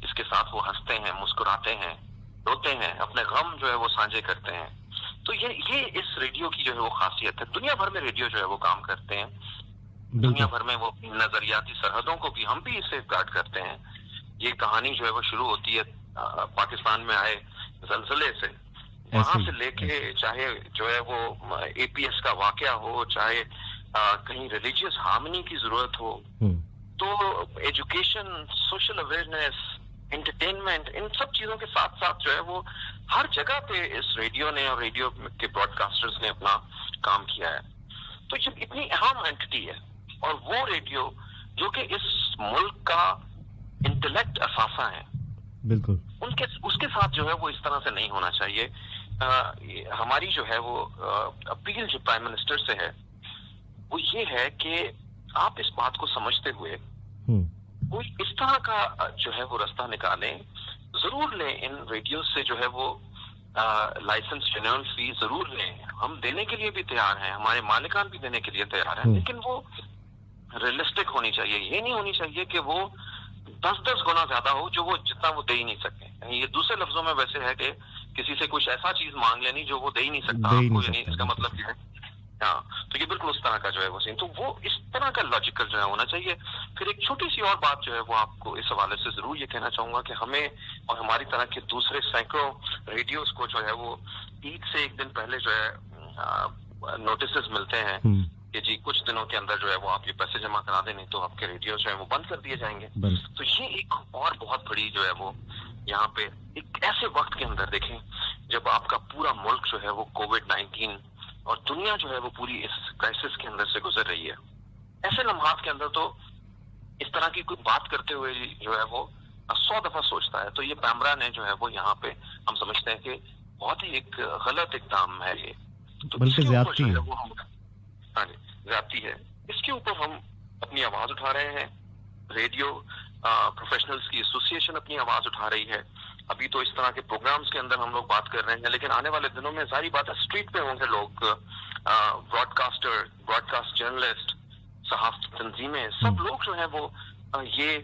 इसके साथ वो हंसते हैं, मुस्कुराते हैं, रोते हैं, अपने गम जो है वो साझे करते हैं। तो ये इस रेडियो की जो है वो खासियत है। दुनिया भर में रेडियो जो है वो काम करते हैं, दुनिया भर में वो नजरियाती सरहदों को भी हम भी इसे गार्ड करते हैं। ये कहानी जो है वो शुरू होती है पाकिस्तान में आए जलजले से, वहां से लेके चाहे जो है वो एपीएस का वाकया हो, चाहे कहीं रिलीजियस हार्मनी की जरूरत हो, तो एजुकेशन, सोशल अवेयरनेस, एंटरटेनमेंट, इन सब चीजों के साथ साथ जो है वो हर जगह पे इस रेडियो ने और रेडियो के ब्रॉडकास्टर्स ने अपना काम किया है। तो ये इतनी अहम एंटिटी है, और वो रेडियो जो कि इस मुल्क का इंटेलेक्ट असासा है, बिल्कुल उनके उसके साथ जो है वो इस तरह से नहीं होना चाहिए। हमारी जो है वो अपील जो प्राइम मिनिस्टर से है वो ये है कि आप इस बात को समझते हुए कोई इस तरह का जो है वो रास्ता निकालें, जरूर लें इन रेडियो से जो है वो लाइसेंस रिन्यूअल फी जरूर लें, हम देने के लिए भी तैयार हैं, हमारे मालिकान भी देने के लिए तैयार हैं, लेकिन वो रियलिस्टिक होनी चाहिए। ये नहीं होनी चाहिए कि वो 10-10 गुना ज्यादा हो जो वो जितना वो दे ही नहीं सकते। ये दूसरे लफ्जों में वैसे है कि किसी से कुछ ऐसा चीज मांग लेनी जो वो दे ही नहीं सकता आपको, यानी इसका मतलब ये है। हाँ, तो ये बिल्कुल उस तरह का जो है वो सीन, तो वो इस तरह का लॉजिकल जो है होना चाहिए। फिर एक छोटी सी और बात जो है वो आपको इस हवाले से जरूर ये कहना चाहूंगा कि हमें और हमारी तरह के दूसरे सैकड़ों रेडियोस को जो है वो ईद से एक दिन पहले जो है नोटिस मिलते हैं कि जी कुछ दिनों के अंदर जो है वो आप ये पैसे जमा करा दें, नहीं तो आपके रेडियो जो है वो बंद कर दिए जाएंगे। तो ये एक और बहुत बड़ी जो है वो यहाँ पे एक ऐसे वक्त के अंदर देखें जब आपका पूरा मुल्क जो है वो कोविड-19 और दुनिया जो है वो पूरी इस क्राइसिस के अंदर से गुजर रही है, ऐसे लम्हात के अंदर तो इस तरह की कोई बात करते हुए जो है वो 100 दफा सोचता है। तो ये पैमरा ने जो है वो यहाँ पे हम समझते हैं कि बहुत ही एक गलत इक़दाम है ये, तो बल्कि ज्यादती है वो हम ज्यादती है, इसके ऊपर हम अपनी आवाज उठा रहे हैं। रेडियो प्रोफेशनल्स की एसोसिएशन अपनी आवाज उठा रही है। अभी तो इस तरह के प्रोग्राम्स के अंदर हम लोग बात कर रहे हैं, लेकिन आने वाले दिनों में सारी बात है स्ट्रीट पे होंगे लोग, ब्रॉडकास्टर, ब्रॉडकास्ट जर्नलिस्ट, सहाफ़ती तंजीमें, सब लोग जो है वो ये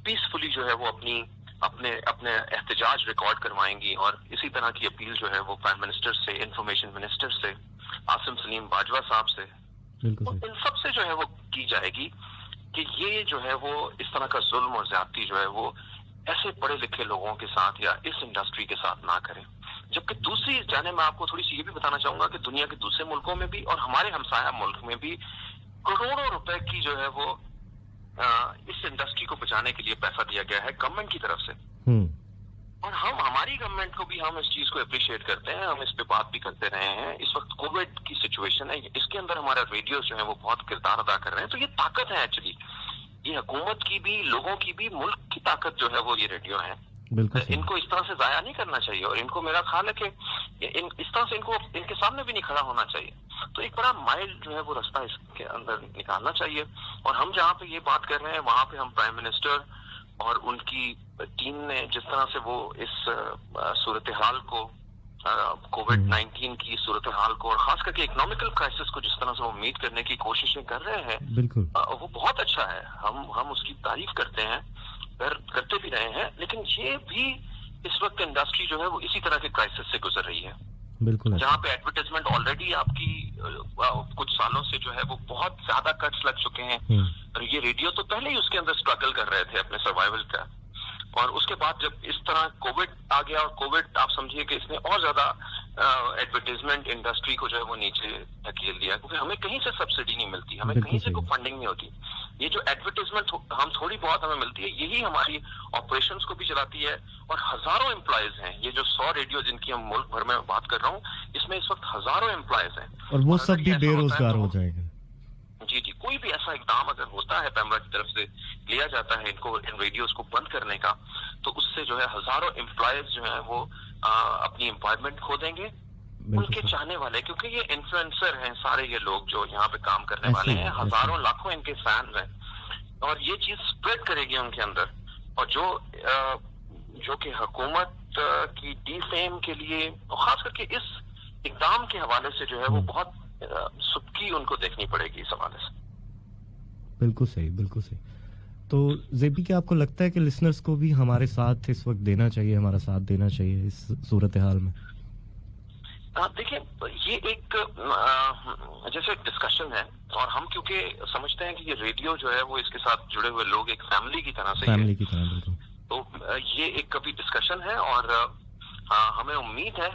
पीसफुली जो है वो अपने एहतजाज रिकॉर्ड करवाएंगी और इसी तरह की अपील जो है वो प्राइम मिनिस्टर से, इंफॉर्मेशन मिनिस्टर से, आसिम सलीम बाजवा साहब से, इन सब से जो है वो की जाएगी कि ये जो है वो इस तरह का जुल्म और ज्यादती जो है वो ऐसे पढ़े लिखे लोगों के साथ या इस इंडस्ट्री के साथ ना करें। जबकि दूसरी जाने मैं आपको थोड़ी सी ये भी बताना चाहूंगा कि दुनिया के दूसरे मुल्कों में भी और हमारे हमसाया मुल्क में भी करोड़ों रुपए की जो है वो इस इंडस्ट्री को बचाने के लिए पैसा दिया गया है गवर्नमेंट की तरफ से, और हम हमारी गवर्नमेंट को भी हम इस चीज को अप्रिशिएट करते हैं, हम इस पे बात भी करते रहे हैं। इस वक्त कोविड की सिचुएशन है, इसके अंदर हमारा रेडियो जो है वो बहुत किरदार अदा कर रहे हैं। तो ये ताकत है एक्चुअली, ये हुकूमत की भी, लोगों की भी, मुल्क की ताकत जो है वो ये रेडियो है। इनको इस तरह से जाया नहीं करना चाहिए और इनको मेरा ख्याल है कि इस तरह से इनको इनके सामने भी नहीं खड़ा होना चाहिए। तो एक बड़ा माइल्ड जो है वो रास्ता इसके अंदर निकालना चाहिए। और हम जहाँ पे ये बात कर रहे हैं वहां पे हम प्राइम मिनिस्टर और उनकी टीम ने जिस तरह से वो इस सूरत हाल को, कोविड-19 की सूरत हाल को और खास करके इकोनॉमिकल क्राइसिस को जिस तरह से वो मीट करने की कोशिशें कर रहे हैं, बिल्कुल वो बहुत अच्छा है। हम उसकी तारीफ करते हैं, करते भी रहे हैं, लेकिन ये भी इस वक्त इंडस्ट्री जो है वो इसी तरह के क्राइसिस से गुजर रही है, बिल्कुल, जहाँ पे एडवर्टाइजमेंट ऑलरेडी आपकी कुछ सालों से जो है वो बहुत ज्यादा कट्स लग चुके हैं। और ये रेडियो तो पहले ही उसके अंदर स्ट्रगल कर रहे थे अपने सर्वाइवल का, और उसके बाद जब इस तरह कोविड आ गया और कोविड आप समझिए कि इसने और ज्यादा एडवर्टाइजमेंट इंडस्ट्री को जो है वो नीचे धकेल दिया, क्योंकि हमें कहीं से सब्सिडी नहीं मिलती, हमें कहीं से कोई फंडिंग नहीं होती। ये जो एडवर्टाइजमेंट हम थोड़ी बहुत हमें मिलती है, यही हमारी ऑपरेशंस को भी चलाती है। और हजारों एम्प्लॉयज हैं, ये जो 100 रेडियो जिनकी हम मुल्क भर में बात कर रहा हूँ, इसमें इस वक्त हजारों एम्प्लॉयज हैं, और वो सब भी बेरोजगार हो जाएंगे। जी, कोई भी ऐसा इकदाम अगर होता है पैमरा की तरफ से, लिया जाता है इनको, इन रेडियोस को बंद करने का, तो उससे जो है हजारों एम्प्लॉयज जो है वो अपनी एम्प्लॉयमेंट खो देंगे, उनके चाहने वाले, क्योंकि ये इन्फ्लुएंसर हैं सारे ये लोग जो यहाँ पे काम करने वाले हैं, हजारों लाखों इनके फैंस हैं, और ये चीज स्प्रेड करेगी उनके अंदर। और जो कि हुकूमत की डिफेम के लिए, और खास करके इस इकदाम के हवाले से जो है वो बहुत सुबकी उनको देखनी पड़ेगी इस हवाले से। बिल्कुल सही, बिल्कुल सही। तो जेबी, क्या आपको लगता है कि लिसनर्स को भी हमारे साथ इस वक्त देना चाहिए, हमारा साथ देना चाहिए इस सूरत हाल में? देखिए, ये एक जैसे डिस्कशन है, और हम क्योंकि समझते हैं कि ये रेडियो जो है वो इसके साथ जुड़े हुए लोग एक फैमिली की तरह से है, तो ये एक कभी डिस्कशन है, और हमें उम्मीद है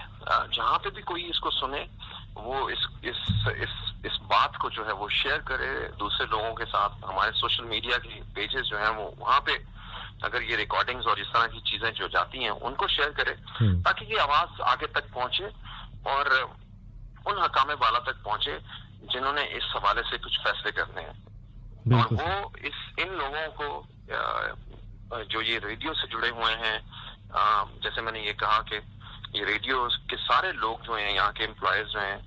जहाँ पे भी कोई इसको सुने वो इस बात को जो है वो शेयर करे दूसरे लोगों के साथ। हमारे सोशल मीडिया के पेजेस जो हैं वो वहाँ पे अगर ये रिकॉर्डिंग्स और इस तरह की चीजें जो जाती हैं उनको शेयर करे, ताकि ये आवाज आगे तक पहुंचे और उन हकामे वाला तक पहुंचे जिन्होंने इस हवाले से कुछ फैसले करने हैं। और वो इन लोगों को जो ये रेडियो से जुड़े हुए हैं जैसे मैंने ये कहा कि ये रेडियो के सारे लोग जो हैं, यहाँ के एम्प्लॉयज जो हैं,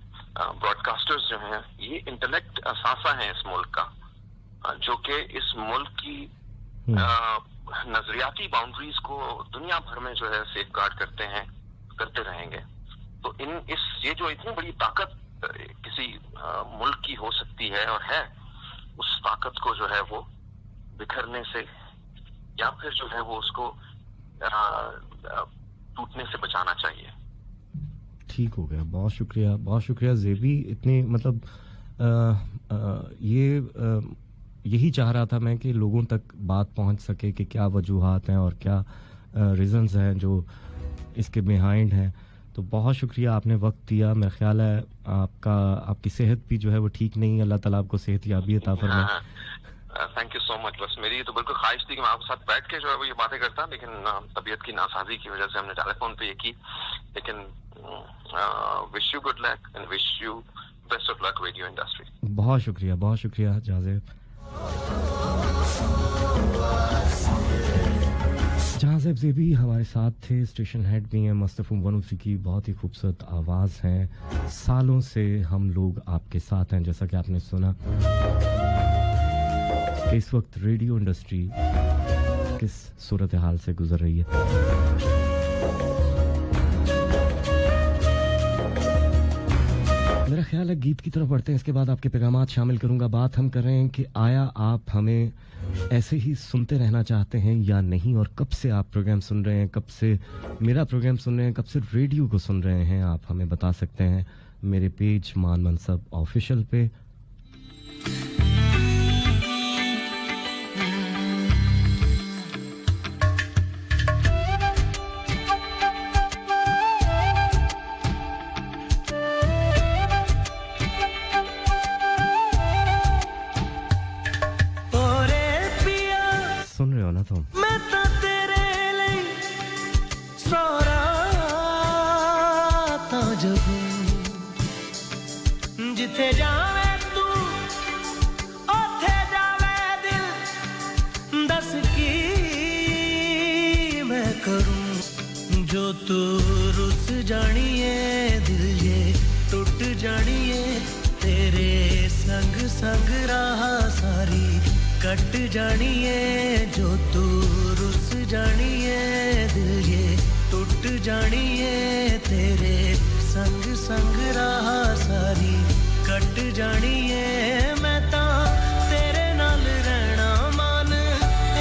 ब्रॉडकास्टर्स जो हैं, ये इंटेलेक्ट असासा है इस मुल्क का, जो कि इस मुल्क की नजरियाती बाउंड्रीज को दुनिया भर में जो है सेफगार्ड करते हैं, करते रहेंगे। तो ये जो इतनी बड़ी ताकत किसी मुल्क की हो सकती है और है, उस ताकत को जो है वो बिखरने से या फिर जो है वो उसको टूटने से बचाना चाहिए। ठीक हो गया, बहुत शुक्रिया ज़ेबी। इतने मतलब यही चाह रहा था मैं कि लोगों तक बात पहुंच सके कि क्या वजूहात हैं और क्या रीजंस हैं जो इसके बिहाइंड हैं। तो बहुत शुक्रिया, आपने वक्त दिया। मेरा ख्याल है आपकी सेहत भी जो है वो ठीक नहीं है, अल्लाह ताला आपको सेहत याबी अता फरमाए। Thank you so much. बस मेरी तो बिल्कुल ख्वाहिश थी कि मैं आपके साथ बैठ के जो है वो ये बातें करता, लेकिन तबीयत की नासाजी की वजह से हमने टेलीफोन पे ये की। लेकिन wish you good luck and wish you best of luck radio industry. बहुत शुक्रिया जाज़ेब। जाज़ेब ज़ेबी हमारे साथ थे, स्टेशन हेड भी हैं मस्तफ़ 103 की, बहुत ही खूबसूरत आवाज़ है। सालों से हम लोग आपके साथ हैं। जैसा कि आपने सुना कि इस वक्त रेडियो इंडस्ट्री किस सूरत हाल से गुजर रही है। मेरा ख्याल है गीत की तरफ बढ़ते हैं, इसके बाद आपके पैगामात शामिल करूंगा। बात हम कर रहे हैं कि आया आप हमें ऐसे ही सुनते रहना चाहते हैं या नहीं, और कब से आप प्रोग्राम सुन रहे हैं, कब से मेरा प्रोग्राम सुन रहे हैं, कब से रेडियो को सुन रहे हैं, आप हमें बता सकते हैं मेरे पेज मान मनसब ऑफिशियल पे। मैं तो तेरे लिए सारा ताज हूं, जिथे जावे तू ओथे जावे दिल, दस की मैं करूं जो तू रुस जानिए, दिल ये टूट जानिए, तेरे संग संग राह सारी कट जानिए, जो तू रुस जानिए, दिल ये टूट जानिए, तेरे संग संग राह सारी कट जानिए। मैं तां तेरे नाल रहना मान,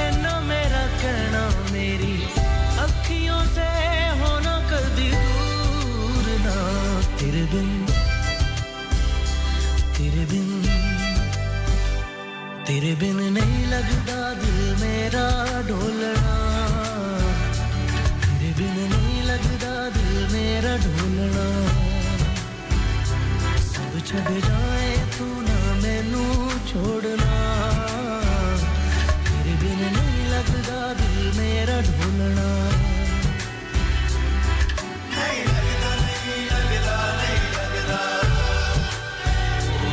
इन्ना मेरा कहना, मेरी अखियों से होना कदी दूर ना, तेरे बिन तेरे बिन नहीं लगता दिल मेरा ढोलना, तेरे बिन नहीं लगता दिल मेरा ढोलना, सब छड़ जाए तू ना मैनू छोड़ना, तेरे बिन नहीं लगता दिल मेरा ढोलना। नहीं लगता, नहीं लगता, नहीं लगता,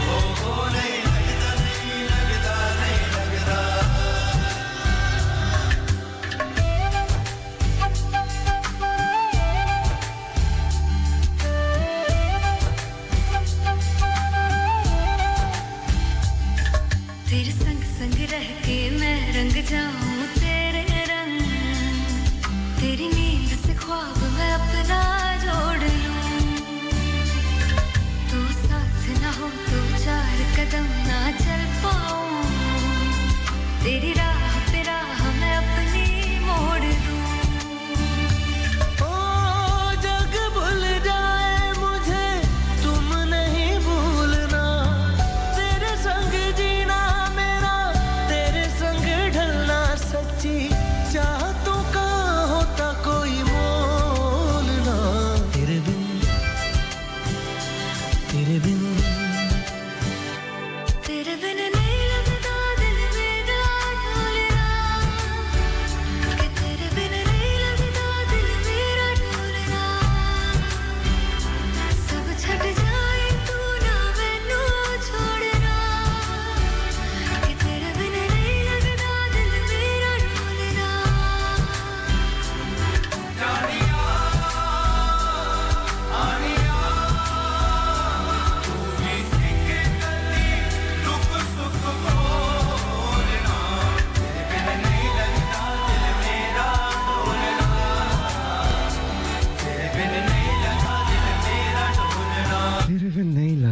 ओ नहीं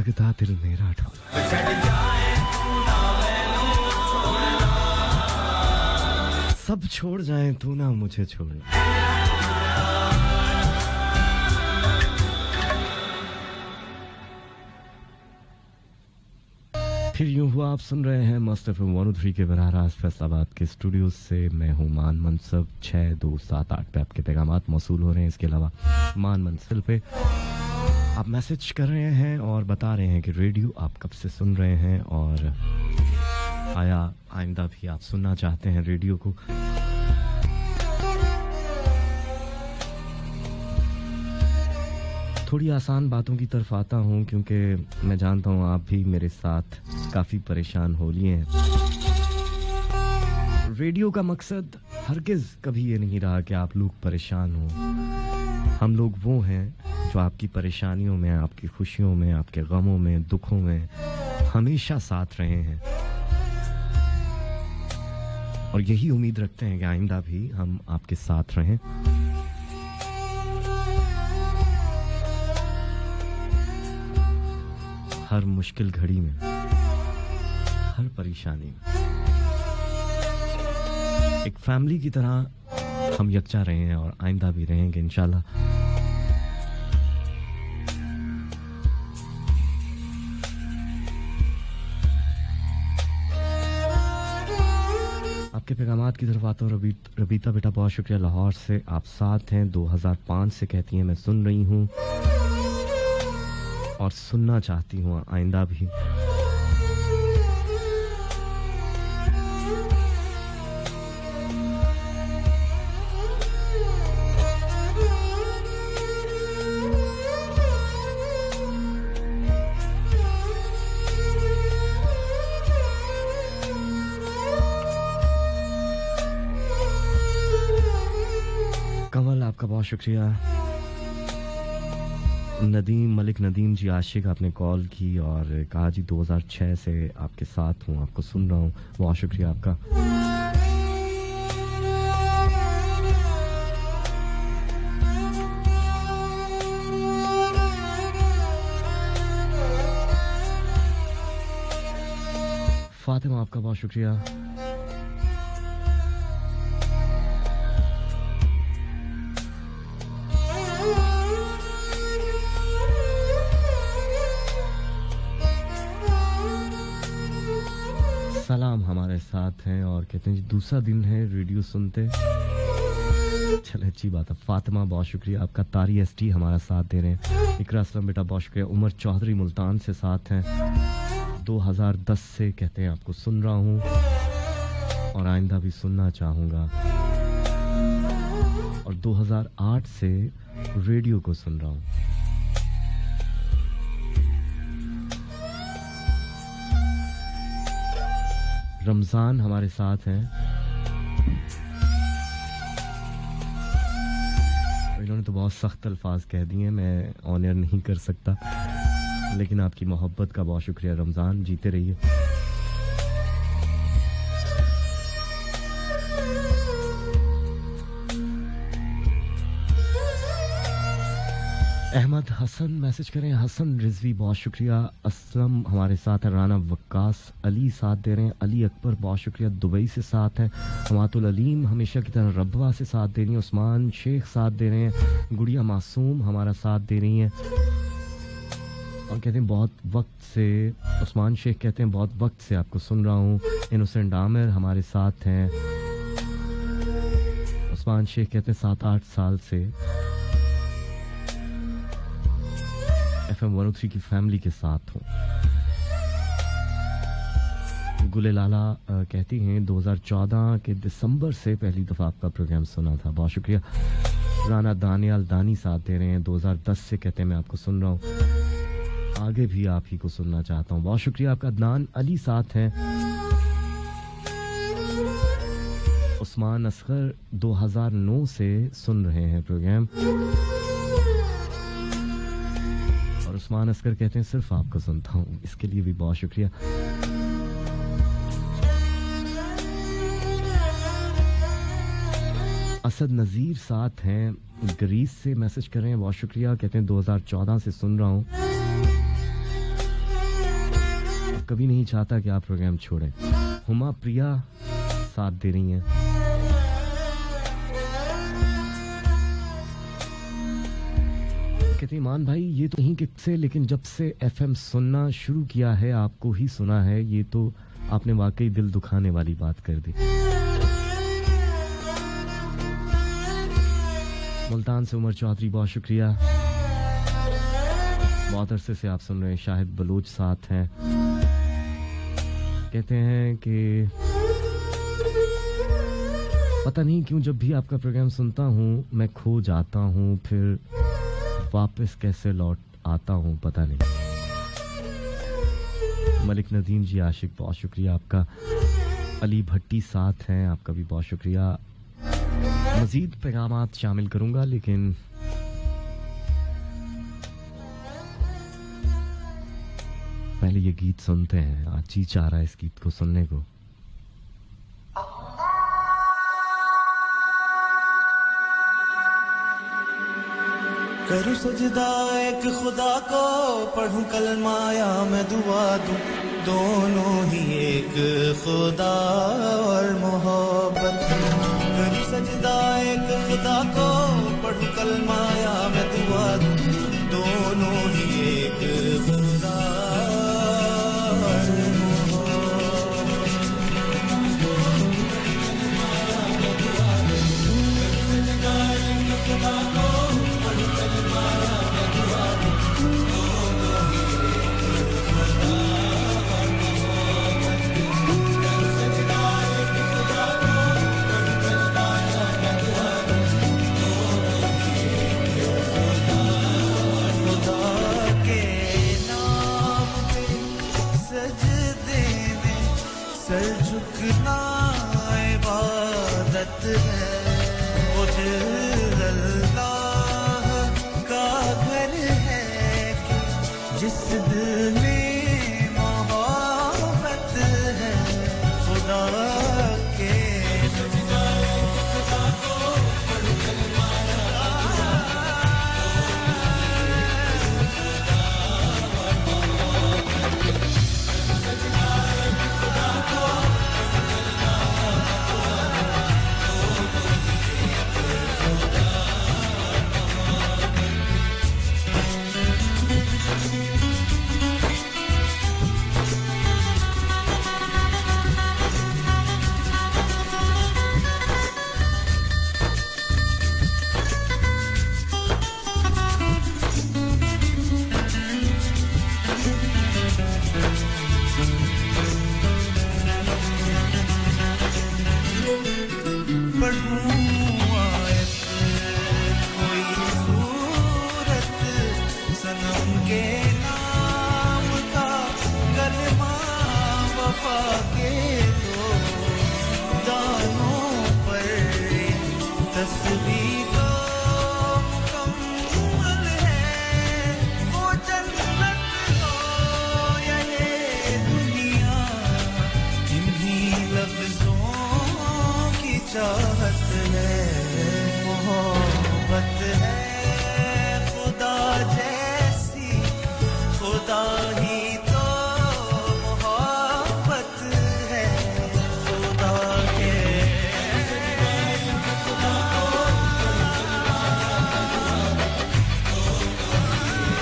धड़कता दिल मेरा ढोला। सब छोड़ जाएं तू ना मुझे छोड़ना। फिर यूं हुआ आप सुन रहे हैं मस्त एफएम 103 के बराह रास्त फैसलाबाद के स्टूडियो से। मैं हूं मान मनसब। 6278 पे आपके पैगामात मौसूल हो रहे हैं। इसके अलावा मान मंसिल पे आप मैसेज कर रहे हैं और बता रहे हैं कि रेडियो आप कब से सुन रहे हैं और आया आइंदा भी आप सुनना चाहते हैं रेडियो को। थोड़ी आसान बातों की तरफ आता हूं क्योंकि मैं जानता हूं आप भी मेरे साथ काफी परेशान हो लिए हैं। रेडियो का मकसद हरगिज कभी ये नहीं रहा कि आप लोग परेशान हो। हम लोग वो हैं जो आपकी परेशानियों में, आपकी खुशियों में, आपके गमों में, दुखों में हमेशा साथ रहे हैं और यही उम्मीद रखते हैं कि आइंदा भी हम आपके साथ रहें। हर मुश्किल घड़ी में, हर परेशानी में एक फैमिली की तरह हम यकजा रहे हैं और आइंदा भी रहेंगे इंशाल्लाह। आपके पैगामात की तरफ आता हूँ। रबीता बेटा बहुत शुक्रिया लाहौर से, आप साथ हैं। 2005 से कहती हैं मैं सुन रही हूँ और सुनना चाहती हूँ आइंदा भी। कमल आपका बहुत शुक्रिया। मलिक नदीम जी आशिक आपने कॉल की और कहा जी 2006 से आपके साथ हूँ, आपको सुन रहा हूँ। बहुत शुक्रिया आपका। फातिमा आपका बहुत शुक्रिया। सलाम हमारे साथ हैं और कहते हैं जी दूसरा दिन है रेडियो सुनते। चलो अच्छी बात है। फातिमा बहुत शुक्रिया आपका। तारी एसटी हमारा साथ दे रहे हैं। इकरा असलम बेटा बहुत शुक्रिया। उमर चौधरी मुल्तान से साथ हैं। 2010 से कहते हैं आपको सुन रहा हूँ और आइंदा भी सुनना चाहूँगा और 2008 से रेडियो को सुन रहा हूँ। रमजान हमारे साथ हैं। इन्होंने तो बहुत सख्त अल्फाज कह दिए, मैं ऑन एयर नहीं कर सकता, लेकिन आपकी मोहब्बत का बहुत शुक्रिया रमजान। जीते रहिए। अहमद हसन मैसेज करें। हसन रिजवी बहुत शुक्रिया। असलम हमारे साथ है। राना वक्कास अली साथ दे रहे हैं। अली अकबर बहुत शुक्रिया दुबई से साथ है। हमातुल अलीम हमेशा की तरह रब्बा से साथ दे रही हैं। उस्मान शेख साथ दे रहे हैं। गुड़िया मासूम हमारा साथ दे रही हैं और कहते हैं बहुत वक्त से, उस्मान शेख कहते हैं बहुत वक्त से आपको सुन रहा हूँ। इनोसेंट आमिर हमारे साथ हैं। उस्मान शेख कहते हैं 7-8 साल से FM 103 की फैमिली के साथ हूँ। गुले लाला कहती हैं 2014 के दिसंबर से पहली दफ़ा आपका प्रोग्राम सुना था। बहुत शुक्रिया। राना दानियाल दानी साथ दे रहे हैं। 2010 से कहते हैं मैं आपको सुन रहा हूँ, आगे भी आप ही को सुनना चाहता हूँ। बहुत शुक्रिया आपका। अदनान अली साथ हैं। उस्मान असगर 2009 से सुन रहे हैं प्रोग्राम और उस्मान असगर कहते हैं सिर्फ आपको सुनता हूँ, इसके लिए भी बहुत शुक्रिया। असद नज़ीर साथ हैं, ग्रीस से मैसेज कर रहे हैं। बहुत शुक्रिया। कहते हैं 2014 से सुन रहा हूँ कभी नहीं चाहता कि आप प्रोग्राम छोड़ें। हुमा प्रिया साथ दे रही हैं। कहते हैं मान भाई ये तो नहीं किससे, लेकिन जब से एफएम सुनना शुरू किया है आपको ही सुना है, ये तो आपने वाकई दिल दुखाने वाली बात कर दी। मुल्तान से उमर चौधरी बहुत शुक्रिया। बहुत अरसे से आप सुन रहे हैं। शाहिद बलोच साथ हैं। कहते हैं कि पता नहीं क्यों जब भी आपका प्रोग्राम सुनता हूँ मैं खो जाता हूँ, फिर वापस कैसे लौट आता हूँ पता नहीं। मलिक नदीम जी आशिक बहुत शुक्रिया आपका। अली भट्टी साथ हैं, आपका भी बहुत शुक्रिया। मजीद पैगामात शामिल करूंगा लेकिन पहले ये गीत सुनते हैं। आज जी चाह रहा है इस गीत को सुनने को। करूं सजदा एक खुदा को, पढ़ूं कलमाया मैं दुआ दूं, दोनों ही एक खुदा और मोहब्बत। करूं सजदा एक खुदा को, पढ़ूं कलमाया मैं दुआ दूं, दोनों ही एक खुदा और मोहब्बत। सजदा एक खुदा को, सर झुकना इबादत है, वो दिल अल्लाह का घर है कि जिस दिल में मोहब्बत है खुदा के।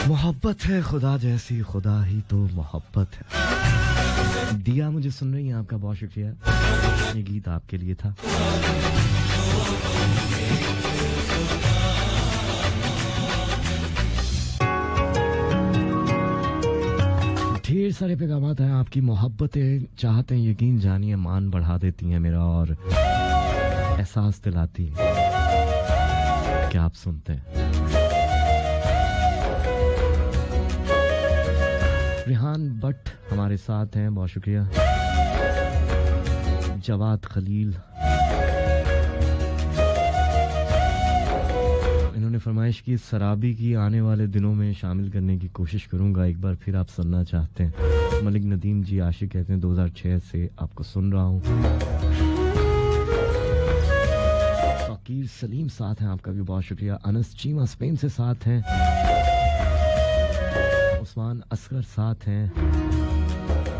मोहब्बत है खुदा जैसी, खुदा ही तो मोहब्बत है। दिया मुझे सुन रही हैं, आपका बहुत शुक्रिया। ये गीत आपके लिए था। ढेर सारे पैगामात हैं। आपकी मोहब्बतें चाहते हैं यकीन जानिए मान बढ़ा देती हैं मेरा, और एहसास दिलाती है कि आप सुनते हैं। रिहान भट्ट हमारे साथ हैं, बहुत शुक्रिया। जवाद खलील, इन्होंने फरमाइश की शराबी की आने वाले दिनों में शामिल करने की कोशिश करूंगा। एक बार फिर आप सुनना चाहते हैं। मलिक नदीम जी आशिक कहते हैं 2006 से आपको सुन रहा हूं। फकीर सलीम साथ हैं, आपका भी बहुत शुक्रिया। अनस चीमा स्पेन से साथ हैं। उस्मान असगर साथ हैं।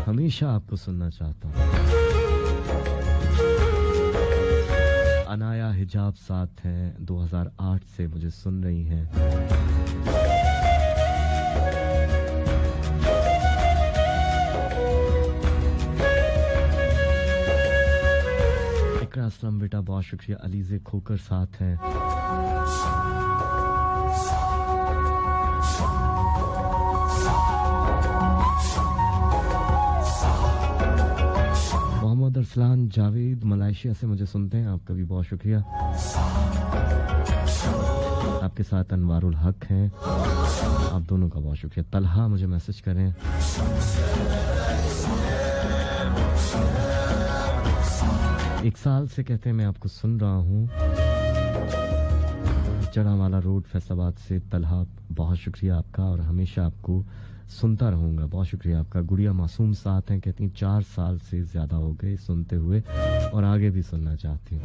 हमेशा आपको सुनना चाहता हूँ। अनाया हिजाब साथ हैं, 2008 से मुझे सुन रही हैं। इकरा असलम बेटा बहुत शुक्रिया। अलीजे खोकर साथ हैं। मोहम्मद अरसलान जावेद मलेशिया से मुझे सुनते हैं, आपका भी बहुत शुक्रिया। आपके साथ अनवारुल हक हैं, आप दोनों का बहुत शुक्रिया। तलहा मुझे मैसेज करें। एक साल से कहते हैं मैं आपको सुन रहा हूँ। चढ़ावाला रोड फैसलाबाद से तलहा, बहुत शुक्रिया आपका और हमेशा आपको सुनता रहूंगा। बहुत शुक्रिया आपका। गुड़िया मासूम साथ हैं, कहती हैं 4 साल से ज्यादा हो गए सुनते हुए और आगे भी सुनना चाहती हूँ।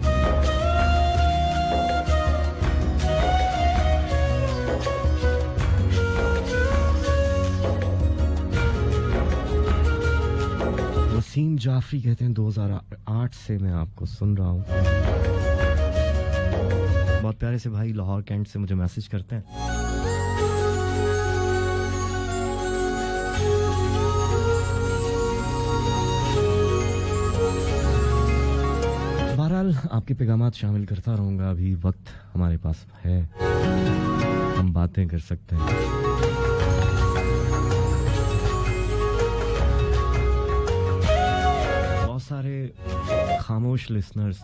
वसीम जाफरी कहते हैं 2008 से मैं आपको सुन रहा हूँ। बहुत प्यारे से भाई लाहौर कैंट से मुझे मैसेज करते हैं। बहरहाल आपके पैगामात शामिल करता रहूंगा। अभी वक्त हमारे पास है, हम बातें कर सकते हैं। बहुत सारे खामोश लिसनर्स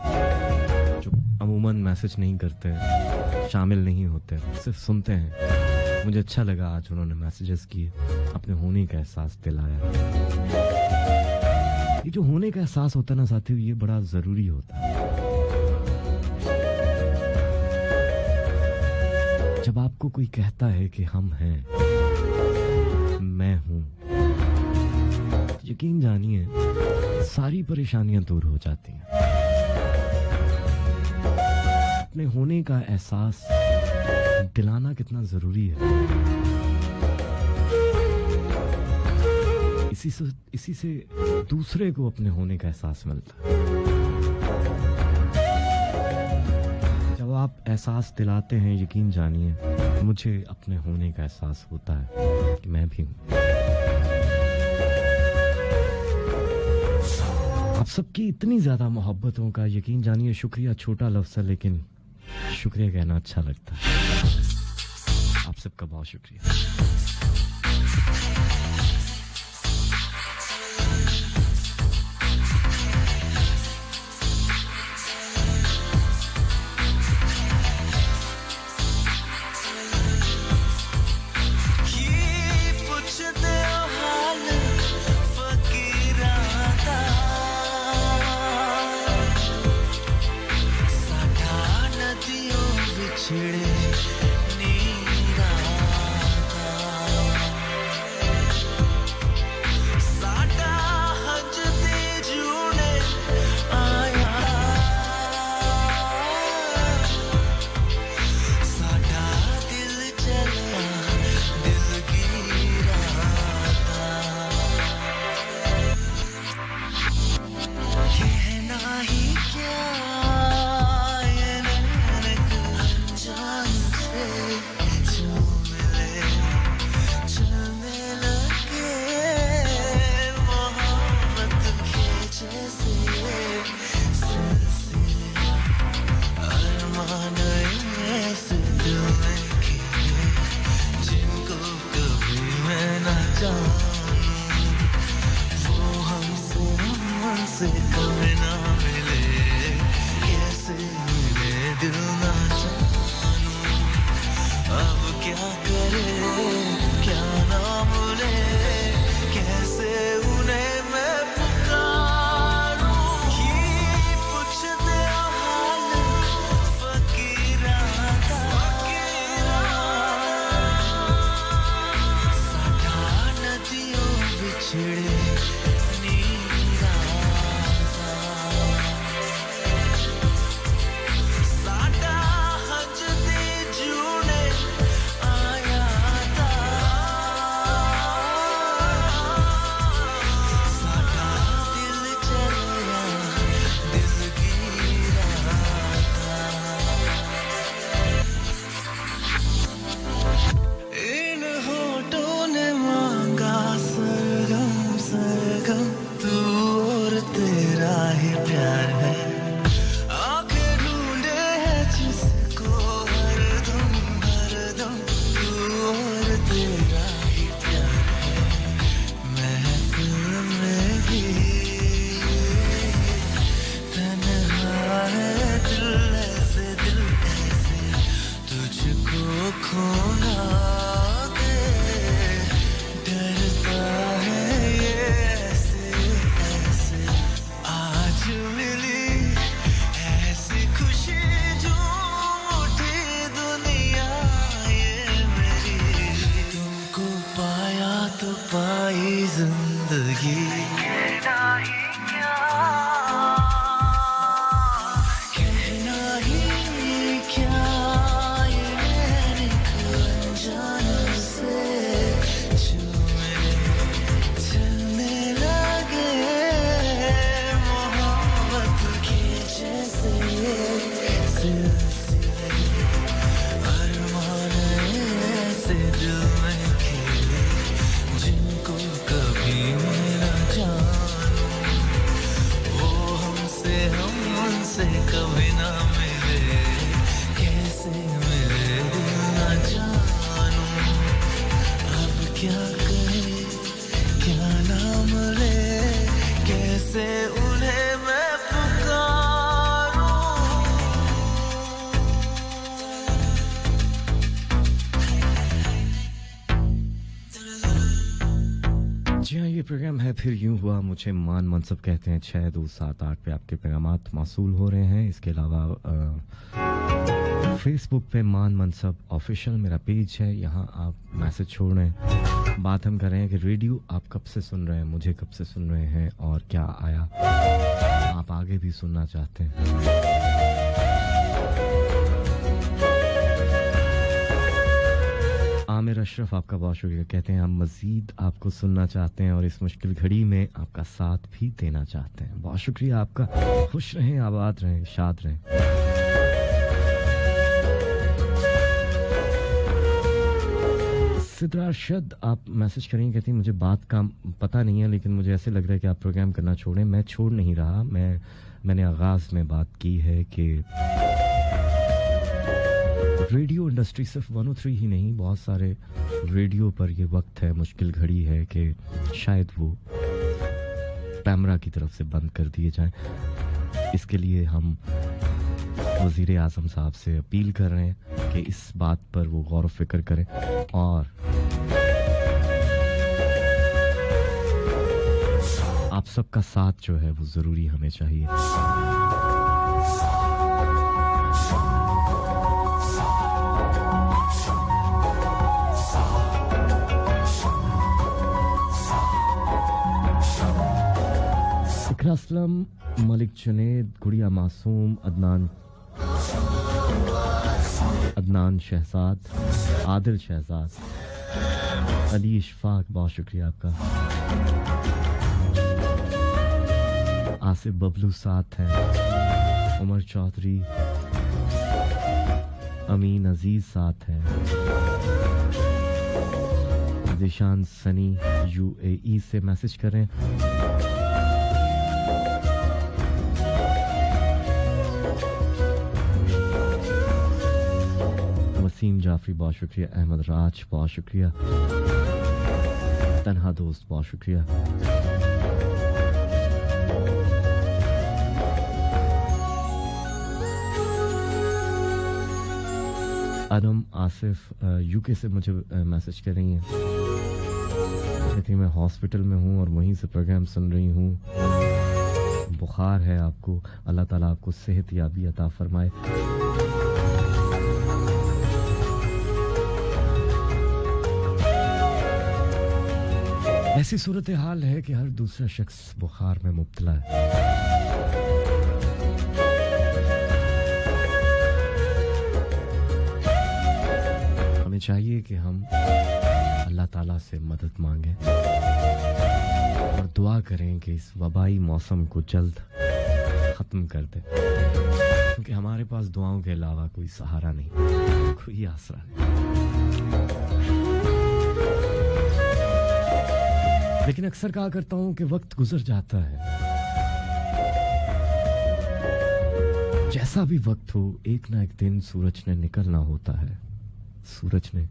जो अमूमन मैसेज नहीं करते, शामिल नहीं होते, सिर्फ सुनते हैं। मुझे अच्छा लगा आज उन्होंने मैसेजेस किए, अपने होने का एहसास दिलाया। ये जो होने का एहसास होता है ना साथियों, ये बड़ा जरूरी होता है। जब आपको कोई कहता है कि हम हैं, मैं हूं, यकीन जानिए सारी परेशानियां दूर हो जाती हैं। अपने होने का एहसास दिलाना कितना जरूरी है। इसी से दूसरे को अपने होने का एहसास मिलता है। जब आप एहसास दिलाते हैं, यकीन जानिए मुझे अपने होने का एहसास होता है कि मैं भी हूं। आप सबकी इतनी ज्यादा मोहब्बतों का यकीन जानिए, शुक्रिया छोटा लफ्ज़ है लेकिन शुक्रिया कहना अच्छा लगता है। आप सबका बहुत शुक्रिया। पाई जिंदगी कहना ही क्या ये मेरे अनजानों से जो मेरे चलने लगे मोहब्बत के जैसे सिलसिले अरमान ऐसे दिल में खेले जिनको कभी मैं न जानूं वो हमसे हम उनसे कभी ना मिले कैसे मिले न जानूं अब क्या करे क्या नाम ले कैसे उन्हें मैं पुकारूं जी हाँ, ये प्रोग्राम है फिर यूं हुआ। मुझे मान मनसब कहते हैं। 6278 पे आपके पैगामात मौसूल हो रहे हैं। इसके अलावा फेसबुक पे मान मनसब ऑफिशियल मेरा पेज है, यहाँ आप मैसेज छोड़ रहे हैं। बात हम कर रहे हैं कि रेडियो आप कब से सुन रहे हैं, मुझे कब से सुन रहे हैं और क्या आया आप आगे भी सुनना चाहते हैं। आमिर अशरफ आपका बहुत शुक्रिया, कहते हैं हम मज़ीद आपको सुनना चाहते हैं और इस मुश्किल घड़ी में आपका साथ भी देना चाहते हैं। बहुत शुक्रिया आपका। खुश रहें, आबाद रहें, शाद रहें। सिद्रा अरशद आप मैसेज करेंगे, कहती हैं मुझे बात का पता नहीं है लेकिन मुझे ऐसे लग रहा है कि आप प्रोग्राम करना छोड़ें। मैं छोड़ नहीं रहा, मैंने आगाज़ में बात की है कि रेडियो इंडस्ट्री सिर्फ 103 ही नहीं, बहुत सारे रेडियो पर ये वक्त है, मुश्किल घड़ी है कि शायद वो कैमरा की तरफ से बंद कर दिए जाएं। इसके लिए हम वज़ीर आज़म साहब से अपील कर रहे हैं कि इस बात पर वो गौर व फिक्र करें और आप सबका साथ जो है वो ज़रूरी हमें चाहिए। इकरा असलम, मलिक जुनैद, गुड़िया मासूम, अदनान शहजाद, आदिल शहजाद, अली इशफाक, बहुत शुक्रिया आपका। आसिफ बबलू साथ हैं, उमर चौधरी, अमीन अजीज साथ हैं, जिशान सनी UAE से मैसेज करें। वसीम जाफरी बहुत शुक्रिया, अहमद राज बहुत शुक्रिया, तन्हा दोस्त बहुत शुक्रिया। अनम आसिफ UK से मुझे मैसेज कर रही हैं, कहती मैं हॉस्पिटल में हूँ और वहीं से प्रोग्राम सुन रही हूँ। बुखार है आपको, अल्लाह ताला आपको सेहत याबी अता फरमाए। ऐसी सूरत हाल है कि हर दूसरा शख्स बुखार में मुब्तला है। हमें चाहिए कि हम अल्लाह ताला से मदद मांगें और दुआ करें कि इस वबाई मौसम को जल्द ख़त्म कर दे, क्योंकि हमारे पास दुआओं के अलावा कोई सहारा नहीं, कोई आसरा नहीं। लेकिन अक्सर कहा करता हूं कि वक्त गुजर जाता है, जैसा भी वक्त हो एक ना एक दिन सूरज ने निकलना होता है, सूरज ने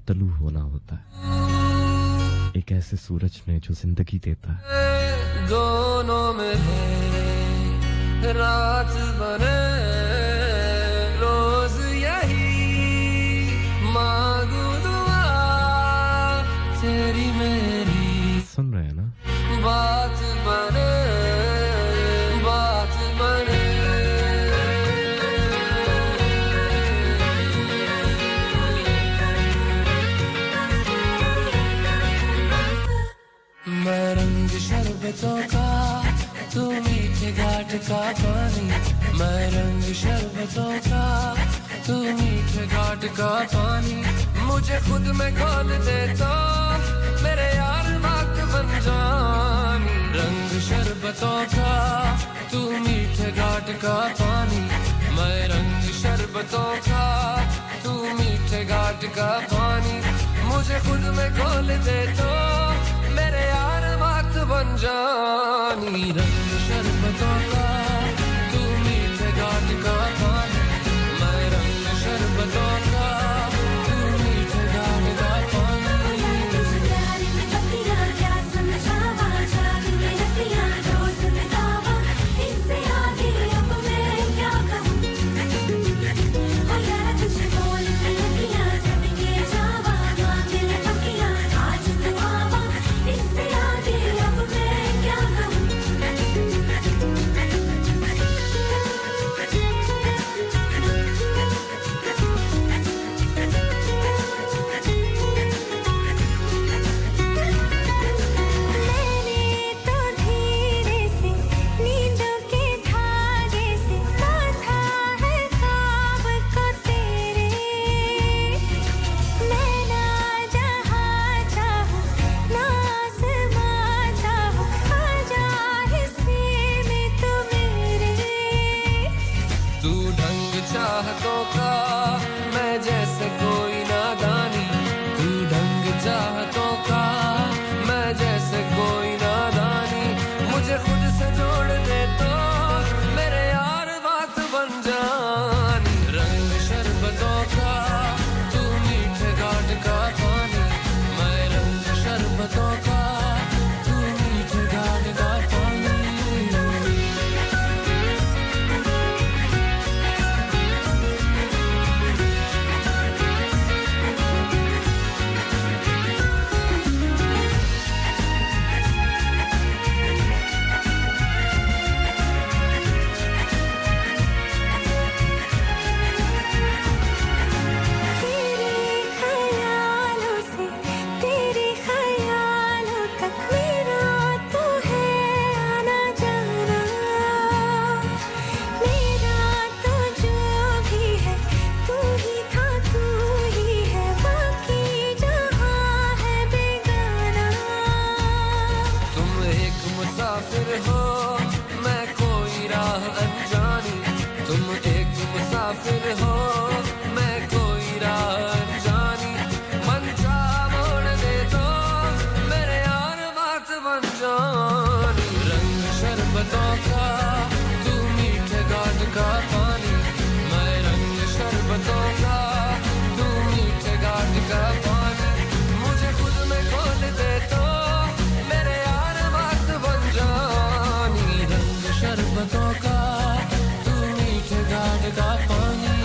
तलू होना होता है, एक ऐसे सूरज ने जो जिंदगी देता है। दोनों में रात बने रोज यही मांगू दुआ तेरी मेरी, सुन रहे हैं ना? बात बने बात बने। मैं रंग शरबतों का तू मीठे घाट का पानी मुझे खुद में खोल दे तो मेरे यार बात बन जानी रंग शरबतों का तू मीठे घाट का पानी मैं रंग शरबतों का तू मीठे घाट का पानी मुझे खुद में खोल दे तो मेरे यार बात बन जानी रंग शरबतों का तू मीठे घाट का पानी मैं रंग शरबतों का तू मीठे घाट का पानी चाहतों का मैं जैसे कोई नादानी तू ढंग चाहतों का मैं जैसे कोई नादानी मुझे खुद से जोड़ दे तो मेरे यार बात बन जानी रंग शरबतों का तू मीठे घाट का पानी मैं रंग शरबतों का तू मीठे घाट का पानी मुसाफिर हो मैं कोई राह अनजानी तुम एक मुसाफिर हो मैं कोई राह अनजानी मन चा मोड़ दे तो मेरे यार बात बन जानी रंग शरबतों का तू मीठे घाट का पानी मैं रंग शरबतों का तू मीठे घाट का पानी मुझे खुद में खोल दे तो मेरे यार बात बन जानी रंग शरबतों का तू मीठे घाट का पानी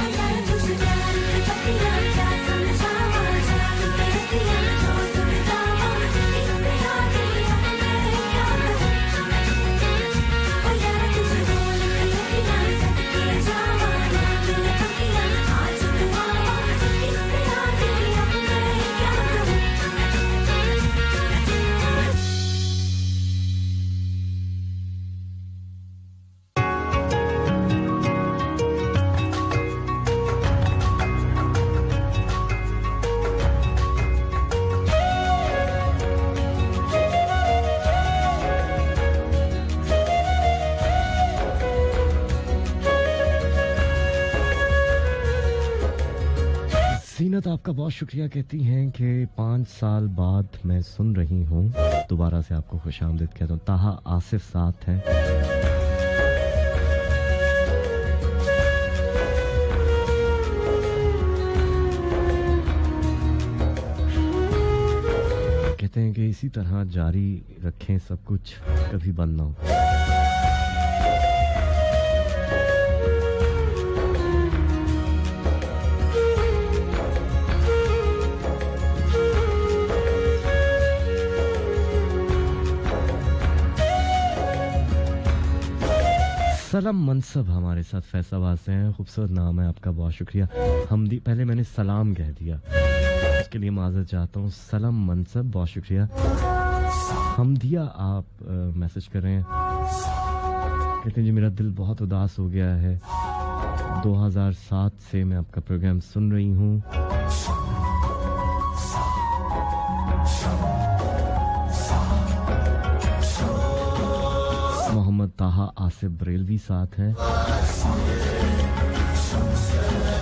जीनत आपका बहुत शुक्रिया कहती हैं कि 5 साल बाद मैं सुन रही हूँ दोबारा से आपको खुशामदीद कहता हूँ ताहा आसिफ साथ हैं कहते हैं कि इसी तरह जारी रखें सब कुछ कभी बंद ना हो सलाम मनसब हमारे साथ फैसलाबाद से हैं खूबसूरत नाम है आपका बहुत शुक्रिया हमदी पहले मैंने सलाम कह दिया इसके लिए माजरत चाहता हूँ सलाम मनसब बहुत शुक्रिया हमदिया आप मैसेज कर रहे हैं कहते हैं जी मेरा दिल बहुत उदास हो गया है, 2007 से मैं आपका प्रोग्राम सुन रही हूँ। मोहम्मद ताहा आसिफ बरेलवी साथ है।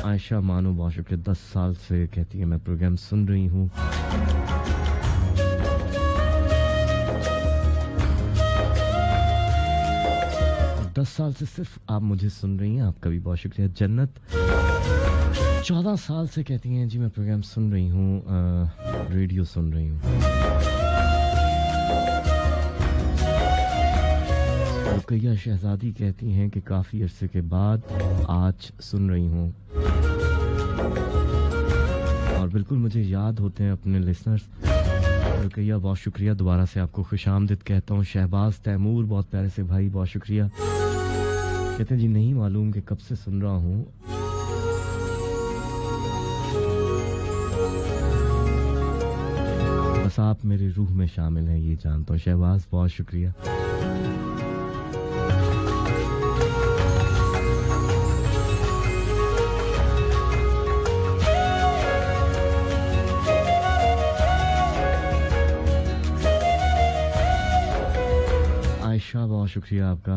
आयशा मानो बहुत शुक्रिया, 10 साल से कहती है मैं प्रोग्राम सुन रही हूँ। और 10 साल से सिर्फ आप मुझे सुन रही हैं, आपका भी बहुत शुक्रिया। जन्नत 14 साल से कहती हैं जी मैं प्रोग्राम सुन रही हूँ, रेडियो सुन रही हूँ। रुकैया शहजादी कहती हैं कि काफ़ी अरसे के बाद आज सुन रही हूँ। और बिल्कुल मुझे याद होते हैं अपने लिसनर्स। रुकैया बहुत शुक्रिया, दोबारा से आपको खुशामदीद कहता हूँ। शहबाज तैमूर बहुत प्यारे से भाई, बहुत शुक्रिया। कहते हैं जी नहीं मालूम कि कब से सुन रहा हूँ, बस आप मेरी रूह में शामिल हैं ये जानता हूँ। शहबाज बहुत शुक्रिया। आयशा बहुत शुक्रिया आपका।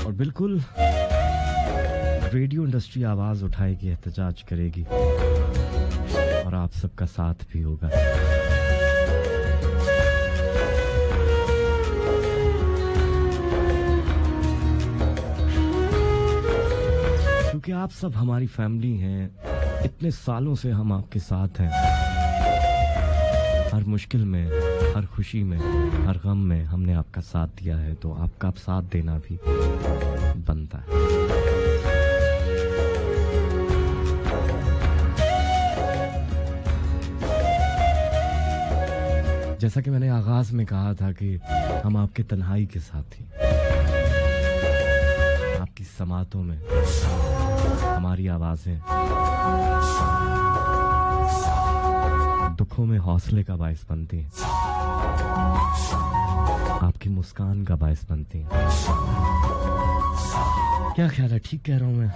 और बिल्कुल रेडियो इंडस्ट्री आवाज उठाएगी, एहतजाज करेगी और आप सबका साथ भी होगा। क्योंकि आप सब हमारी फैमिली हैं, इतने सालों से हम आपके साथ हैं। हर मुश्किल में, हर खुशी में, हर गम में हमने आपका साथ दिया है, तो आपका साथ देना भी बनता है। जैसा कि मैंने आगाज में कहा था कि हम आपके तन्हाई के साथ ही, आपकी समातों में हमारी आवाजें दुखों में हौसले का बायस बनती हैं, आपकी मुस्कान का बायस बनती हैं। क्या ख्याल है, ठीक कह रहा हूं मैं?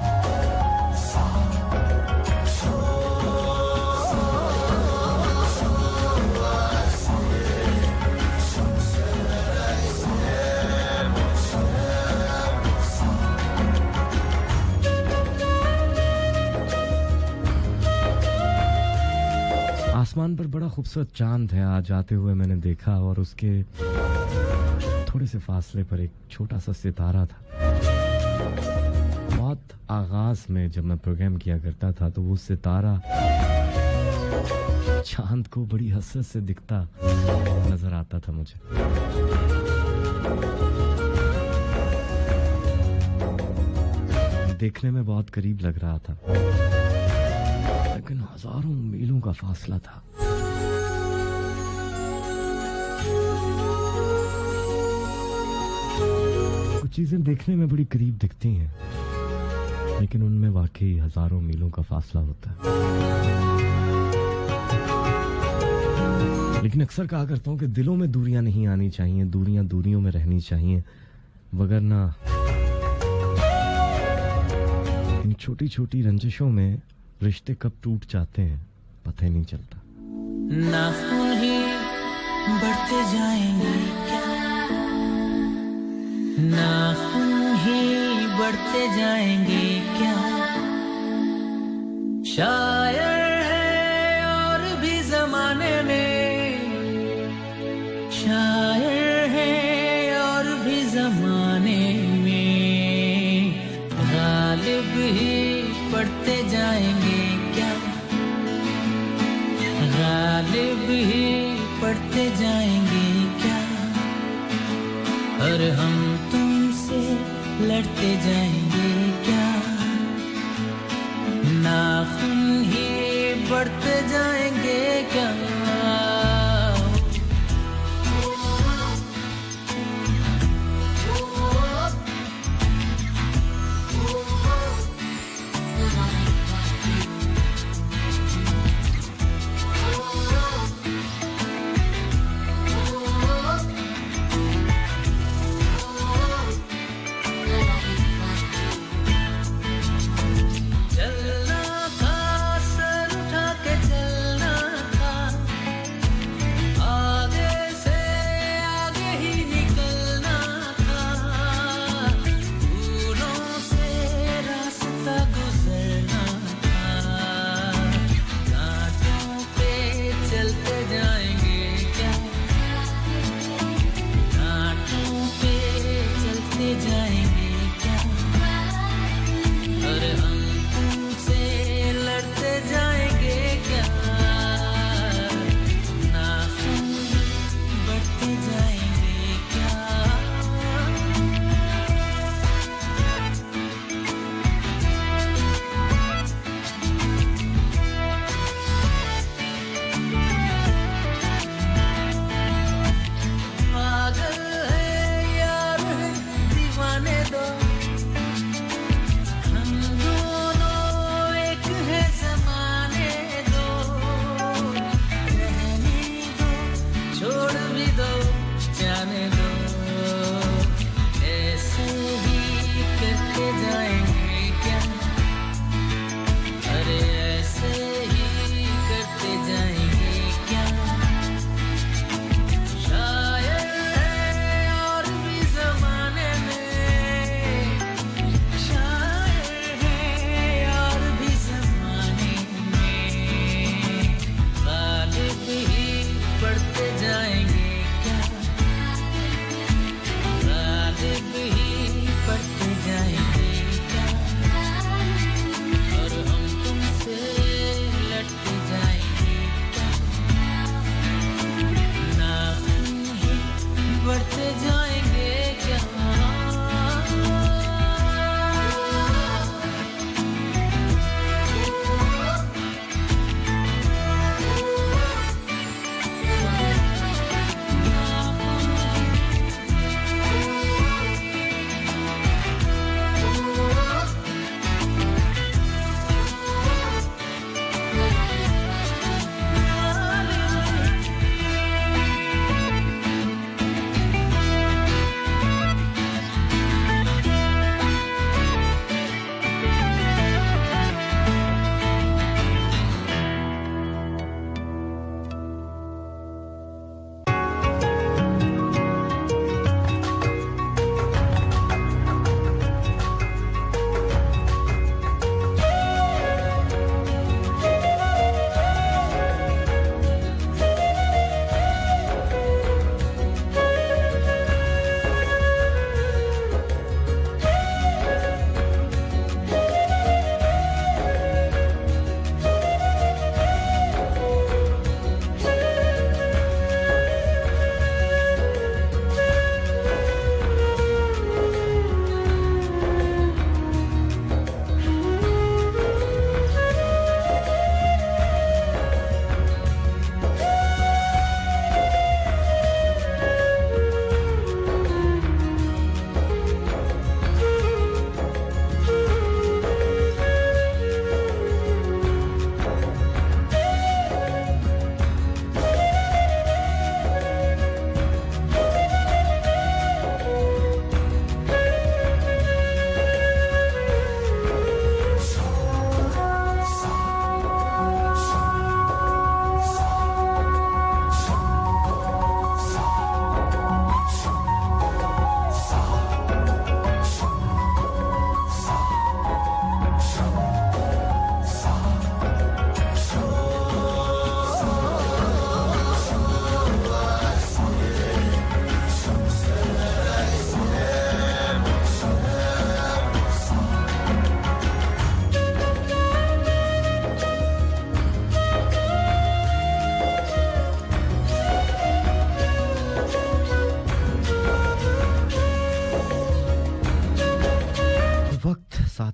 आसमान पर बड़ा खूबसूरत चांद है, आज आते हुए मैंने देखा, और उसके थोड़े से फासले पर एक छोटा सा सितारा था। बहुत आगाज में जब मैं प्रोग्राम किया करता था तो वो सितारा चांद को बड़ी हसरत से दिखता नजर आता था मुझे। देखने में बहुत करीब लग रहा था, लेकिन हजारों मीलों का फासला था। कुछ चीजें देखने में बड़ी करीब दिखती हैं, लेकिन उनमें वाकई हजारों मीलों का फासला होता है। लेकिन अक्सर कहा करता हूं कि दिलों में दूरियां नहीं आनी चाहिए, दूरियां दूरियों में रहनी चाहिए, वगरना इन छोटी छोटी रंजिशों में रिश्ते कब टूट जाते हैं पता ही नहीं चलता। नाखून ही बढ़ते जाएंगे क्या, नाखून ही बढ़ते जाएंगे क्या, शायर है और भी जमाने में, शायर है और भी जमाने में, गालिब ही बढ़ते जाएंगे क्या, गालिब ही बढ़ते जाएंगे क्या, और हम तुमसे लड़ते जाएंगे क्या, नाखून ही बढ़ते जाएंगे क्या।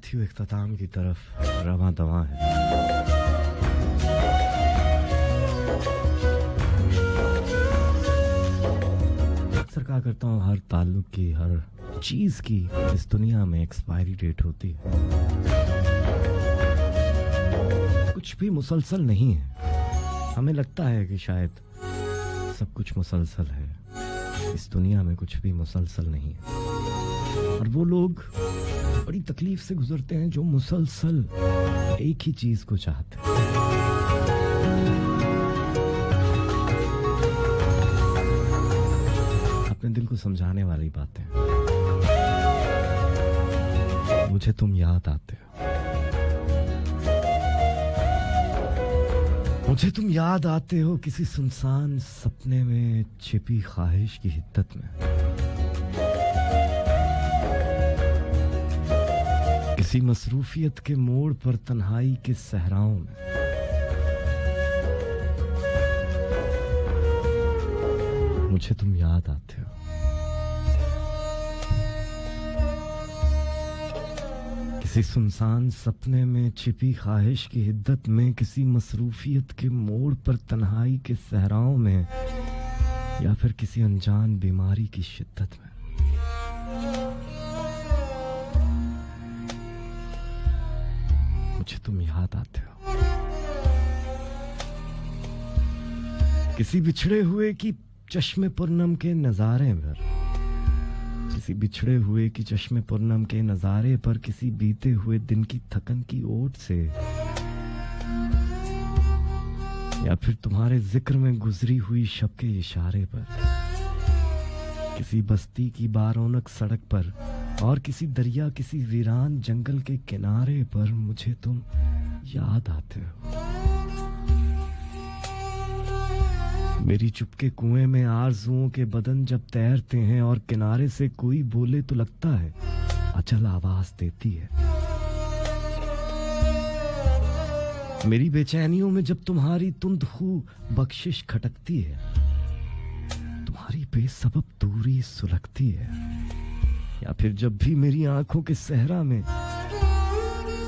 मैथ्यू इख्तिताम की तरफ रवां दवां है। अक्सर कहा करता हूँ हर ताल्लुक की, हर चीज की इस दुनिया में एक्सपायरी डेट होती है। कुछ भी मुसलसल नहीं है। हमें लगता है कि शायद सब कुछ मुसलसल है, इस दुनिया में कुछ भी मुसलसल नहीं है। और वो लोग बड़ी तकलीफ से गुजरते हैं जो मुसलसल एक ही चीज को चाहते हैं। अपने दिल को समझाने वाली बातें। मुझे तुम याद आते हो, मुझे तुम याद आते हो किसी सुनसान सपने में छिपी ख्वाहिश की हिद्दत में, किसी मसरूफियत के मोड़ पर तन्हाई के सहराओं में। मुझे तुम याद आते हो। किसी सुनसान सपने में छिपी ख्वाहिश की हिद्दत में, किसी मसरूफियत के मोड़ पर तन्हाई के सहराओं में, या फिर किसी अनजान बीमारी की शिद्दत में। मुझे तुम याद आते हो। किसी बिछड़े हुए की चश्मे पूर्णम के नजारे पर, किसी बिछड़े हुए की चश्मे पूर्णम के नजारे पर, किसी बीते हुए दिन की थकन की ओट से, या फिर तुम्हारे जिक्र में गुजरी हुई शब के इशारे पर, किसी बस्ती की बारौनक सड़क पर, और किसी दरिया, किसी वीरान जंगल के किनारे पर मुझे तुम याद आते हो। मेरी चुपके कुएं में आरज़ुओं के बदन जब तैरते हैं और किनारे से कोई बोले तो लगता है अचल आवाज देती है। मेरी बेचैनियों में जब तुम्हारी तुंद खू बख्शिश खटकती है, तुम्हारी बेसबब दूरी सुलगती है, या फिर जब भी मेरी आंखों के सहरा में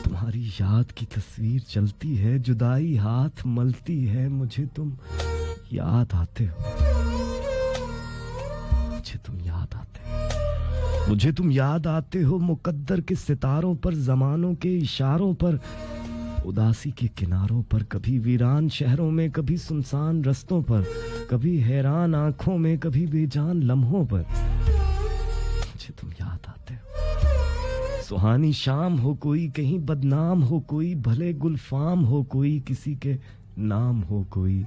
तुम्हारी याद की तस्वीर चलती है, जुदाई हाथ मलती है, मुझे तुम याद आते हो। मुझे तुम याद आते हो। मुझे तुम याद आते हो मुकद्दर के सितारों पर, जमानों के इशारों पर, उदासी के किनारों पर, कभी वीरान शहरों में, कभी सुनसान रस्तों पर, कभी हैरान आंखों में, कभी बेजान लम्हों पर। मुझे तुम याद आते हो। सुहानी शाम हो कोई, कहीं बदनाम हो कोई, भले गुलफाम हो कोई, किसी के नाम हो कोई,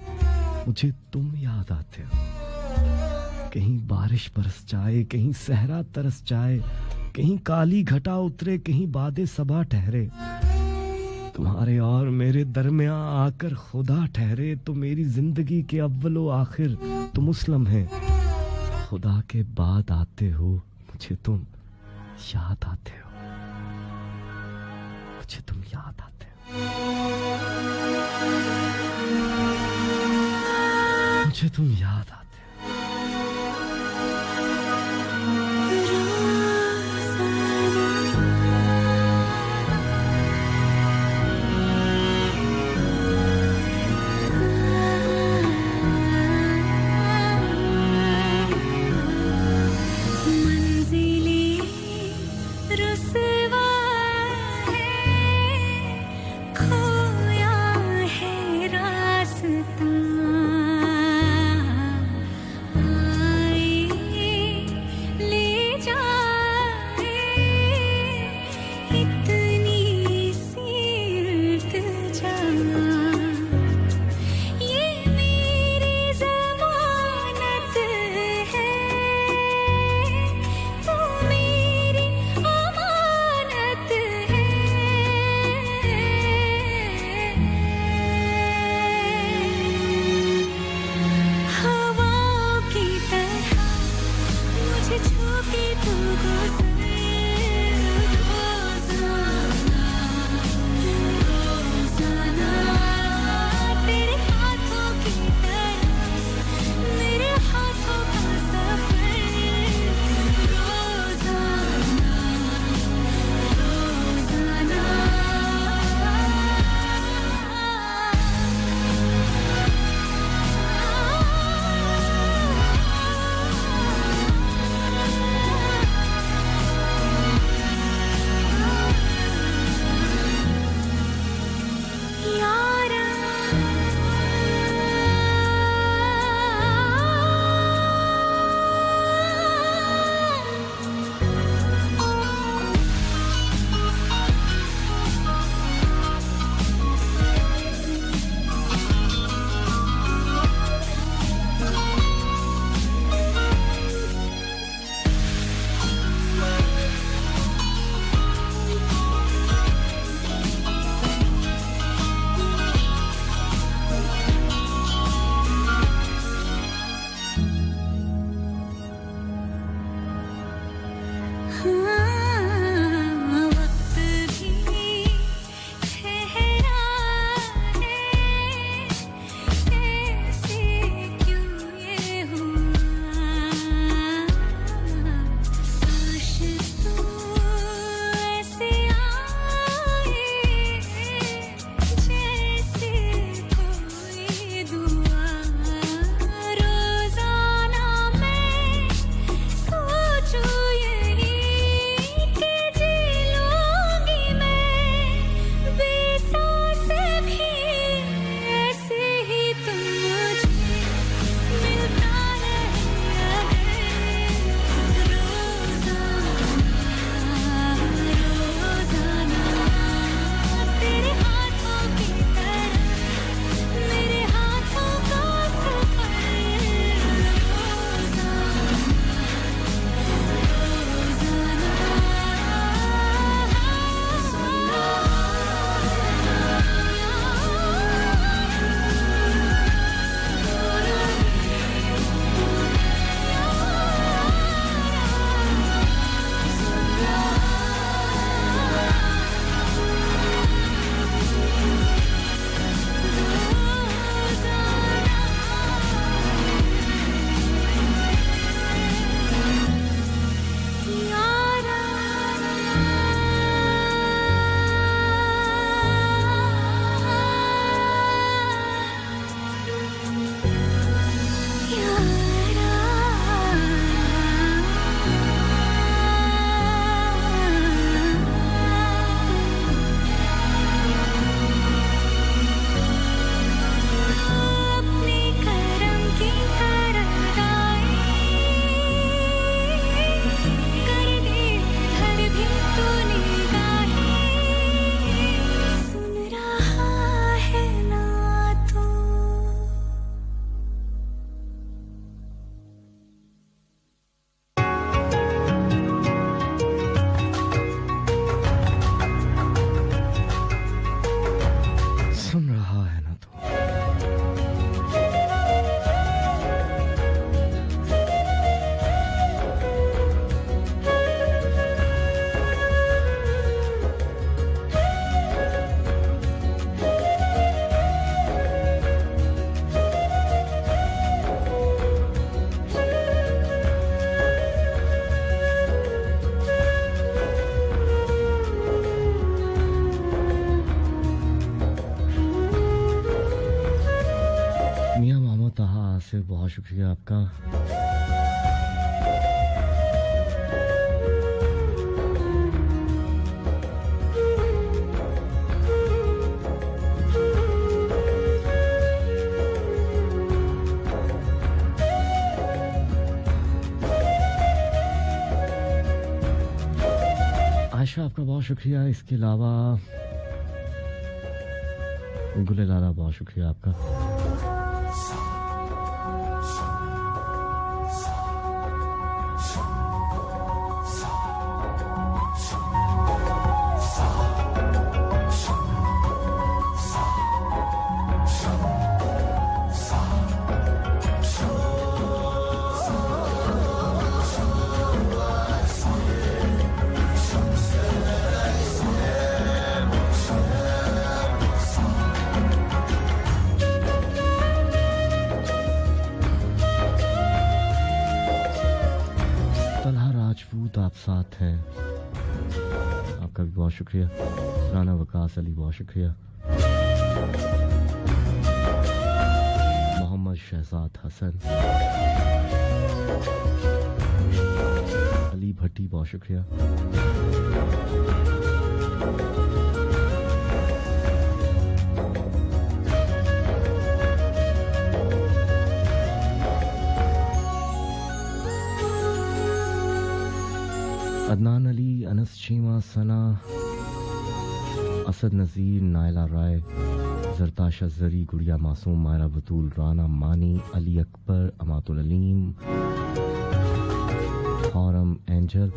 मुझे तुम याद आते हो। कहीं बारिश बरस जाए, कहीं सहरा तरस जाए, कहीं काली घटा उतरे, कहीं बादे सबा ठहरे, तुम्हारे और मेरे दरमियां आकर खुदा ठहरे, तो मेरी जिंदगी के अव्वलो आखिर तुम उस लम्हे खुदा के बाद आते हो। मुझे तुम याद आते हो। मुझे तुम याद आते हो। मुझे तुम याद आते हो। मियां मोहम्मद ताहा आसिफ, बहुत शुक्रिया आपका। आयशा आपका बहुत शुक्रिया। इसके अलावा गुले लाला बहुत शुक्रिया आपका। आप साथ हैं, आपका भी बहुत शुक्रिया। राना वकास अली बहुत शुक्रिया। मोहम्मद शहजाद हसन, अली भट्टी बहुत शुक्रिया। अदनान अली, अनस शीमा, सना, असद नज़ीर, नायला राय, जरताशा जरी, गुड़िया मासूम, मायरा बतूल, राना मानी, अली अकबर, अमातुल अलीम, हौरम एंजल,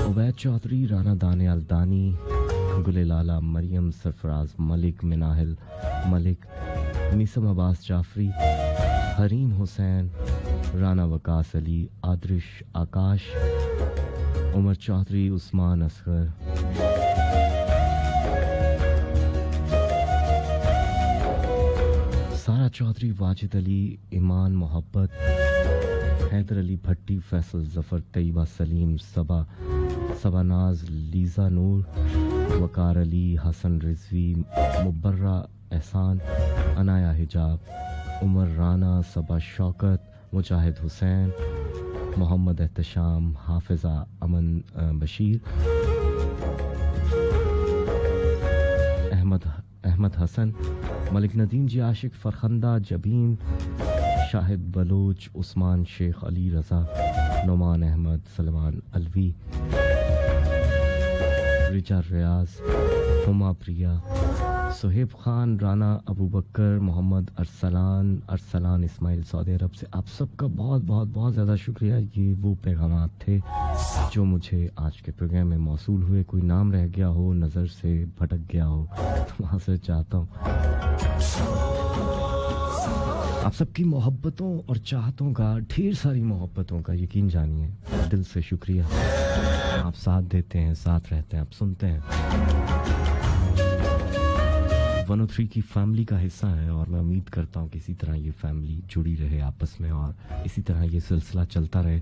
उबैद चौधरी, राना दानियाल दानी, गुले लाला, मरियम सरफराज मलिक, मिनाहिल मलिक, मीसम अब्बास जाफरी, हरीम हुसैन, राना वकास अली, आदरिश आकाश, उमर चौधरी, उस्मान असगर, सारा चौधरी, वाजिद अली, ईमान मोहब्बत, हैदर अली भट्टी, फैसल जफर, तैयबा सलीम, सबनाज, लीजा नूर, वकार अली, हसन रिजवी, मुबर्रा एहसान, अनाया हिजाब, उमर राना, सबा शौकत, मुजाहिद हुसैन, मोहम्मद एहतशाम, हाफिजा अमन बशीर, अहमद हसन, मलिक नदीम जी आशिक, फरखंदा जबीन, शाहिद बलोच, उस्मान शेख, अली रजा, नोमान अहमद, सलमान अलवी, रिजा रियाज, हुमा प्रिया, सुहेब खान, राना अबू बकर, मोहम्मद अरसलान इस्माइल सऊदी अरब से। आप सबका बहुत बहुत बहुत ज़्यादा शुक्रिया। ये वो पैगाम थे जो मुझे आज के प्रोग्राम में मौसूल हुए। कोई नाम रह गया हो, नज़र से भटक गया हो तो वहाँ से चाहता हूँ आप सबकी मोहब्बतों और चाहतों का, ढेर सारी मोहब्बतों का, यकीन जानिए दिल से शुक्रिया। आप साथ देते हैं, साथ रहते हैं, आप सुनते हैं। 103 की फैमिली का हिस्सा है और मैं उम्मीद करता हूँ कि इसी तरह ये फैमिली जुड़ी रहे आपस में और इसी तरह ये सिलसिला चलता रहे।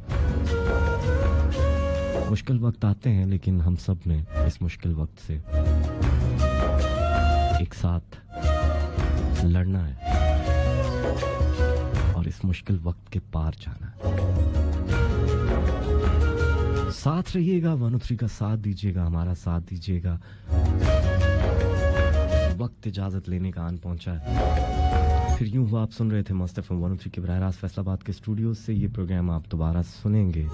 मुश्किल वक्त आते हैं लेकिन हम सब ने इस मुश्किल वक्त से एक साथ लड़ना है और इस मुश्किल वक्त के पार जाना है। साथ रहिएगा, 103 का साथ दीजिएगा, हमारा साथ दीजिएगा। वक्त इजाजत लेने का आन पहुंचा है। फिर यूं हुआ आप सुन रहे थे मस्त एफएम 103 के बराह रास्त फैसलाबाद के स्टूडियो से। ये प्रोग्राम आप दोबारा सुनेंगे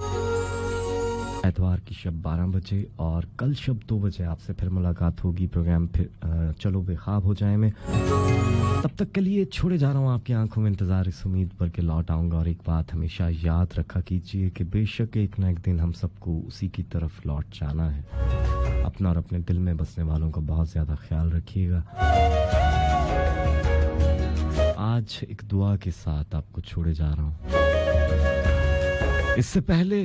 एतवार की शब 12 बजे और कल शब 2 बजे आपसे फिर मुलाकात होगी। प्रोग्राम फिर चलो बेख्वाब हो जाए में। तब तक के लिए छोड़े जा रहा हूँ आपकी आंखों में इंतजार, इस उम्मीद पर कि लौट आऊँगा। और एक बात हमेशा याद रखा कीजिए कि बेशक एक ना एक दिन हम सबको उसी की तरफ लौट जाना है। अपना और अपने दिल में बसने वालों का बहुत ज़्यादा ख्याल रखिएगा। आज एक दुआ के साथ आपको छोड़े जा रहा हूँ। इससे पहले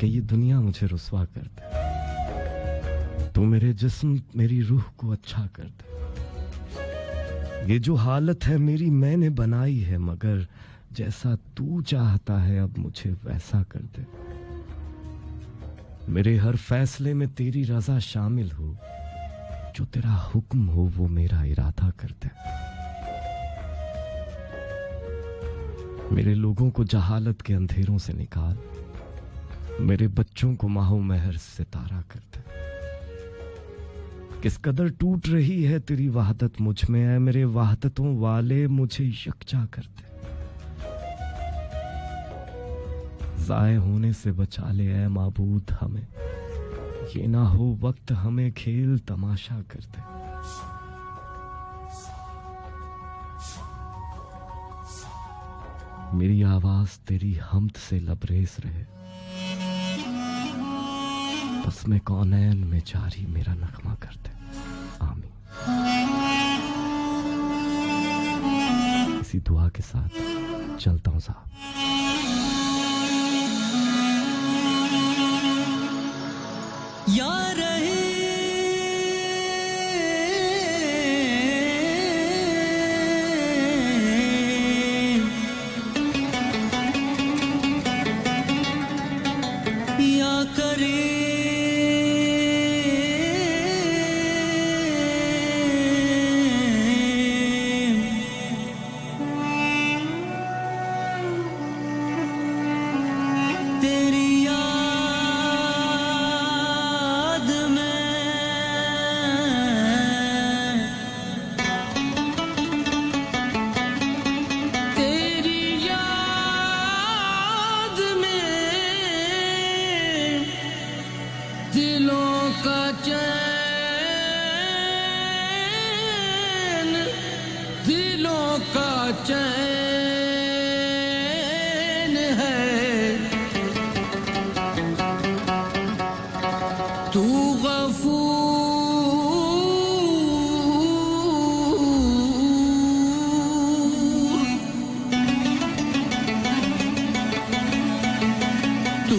कि ये दुनिया मुझे रुस्वा कर दे, तो मेरे जिस्म मेरी रूह को अच्छा कर दे। ये जो हालत है मेरी मैंने बनाई है, मगर जैसा तू चाहता है अब मुझे वैसा कर दे। मेरे हर फैसले में तेरी रजा शामिल हो, जो तेरा हुक्म हो वो मेरा इरादा कर दे। मेरे लोगों को जहालत के अंधेरों से निकाल, मेरे बच्चों को माहो महर सितारा कर दे। किस कदर टूट रही है तेरी वहदत मुझ में, है मेरे वहदतों वाले मुझे यकजा कर दे। जाए होने से बचा ले ऐ माबूद हमें, ये ना हो वक्त हमें खेल तमाशा कर दे। मेरी आवाज तेरी हमद से लबरेज रहे, बस में कौनैन में जारी मेरा नगमा कर दे। आमीन। इसी दुआ के साथ चलता हूं साहब। यार चैन है, तू गफूर, तू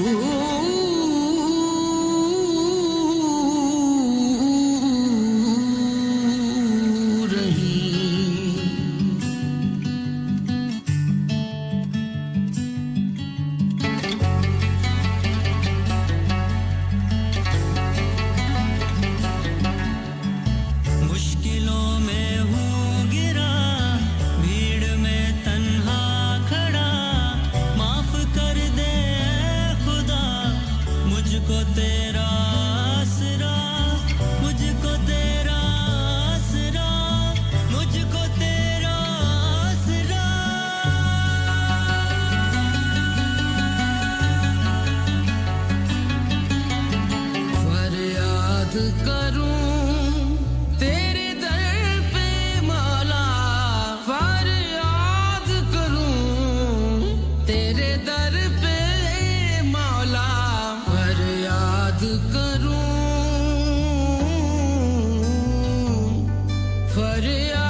फरियाद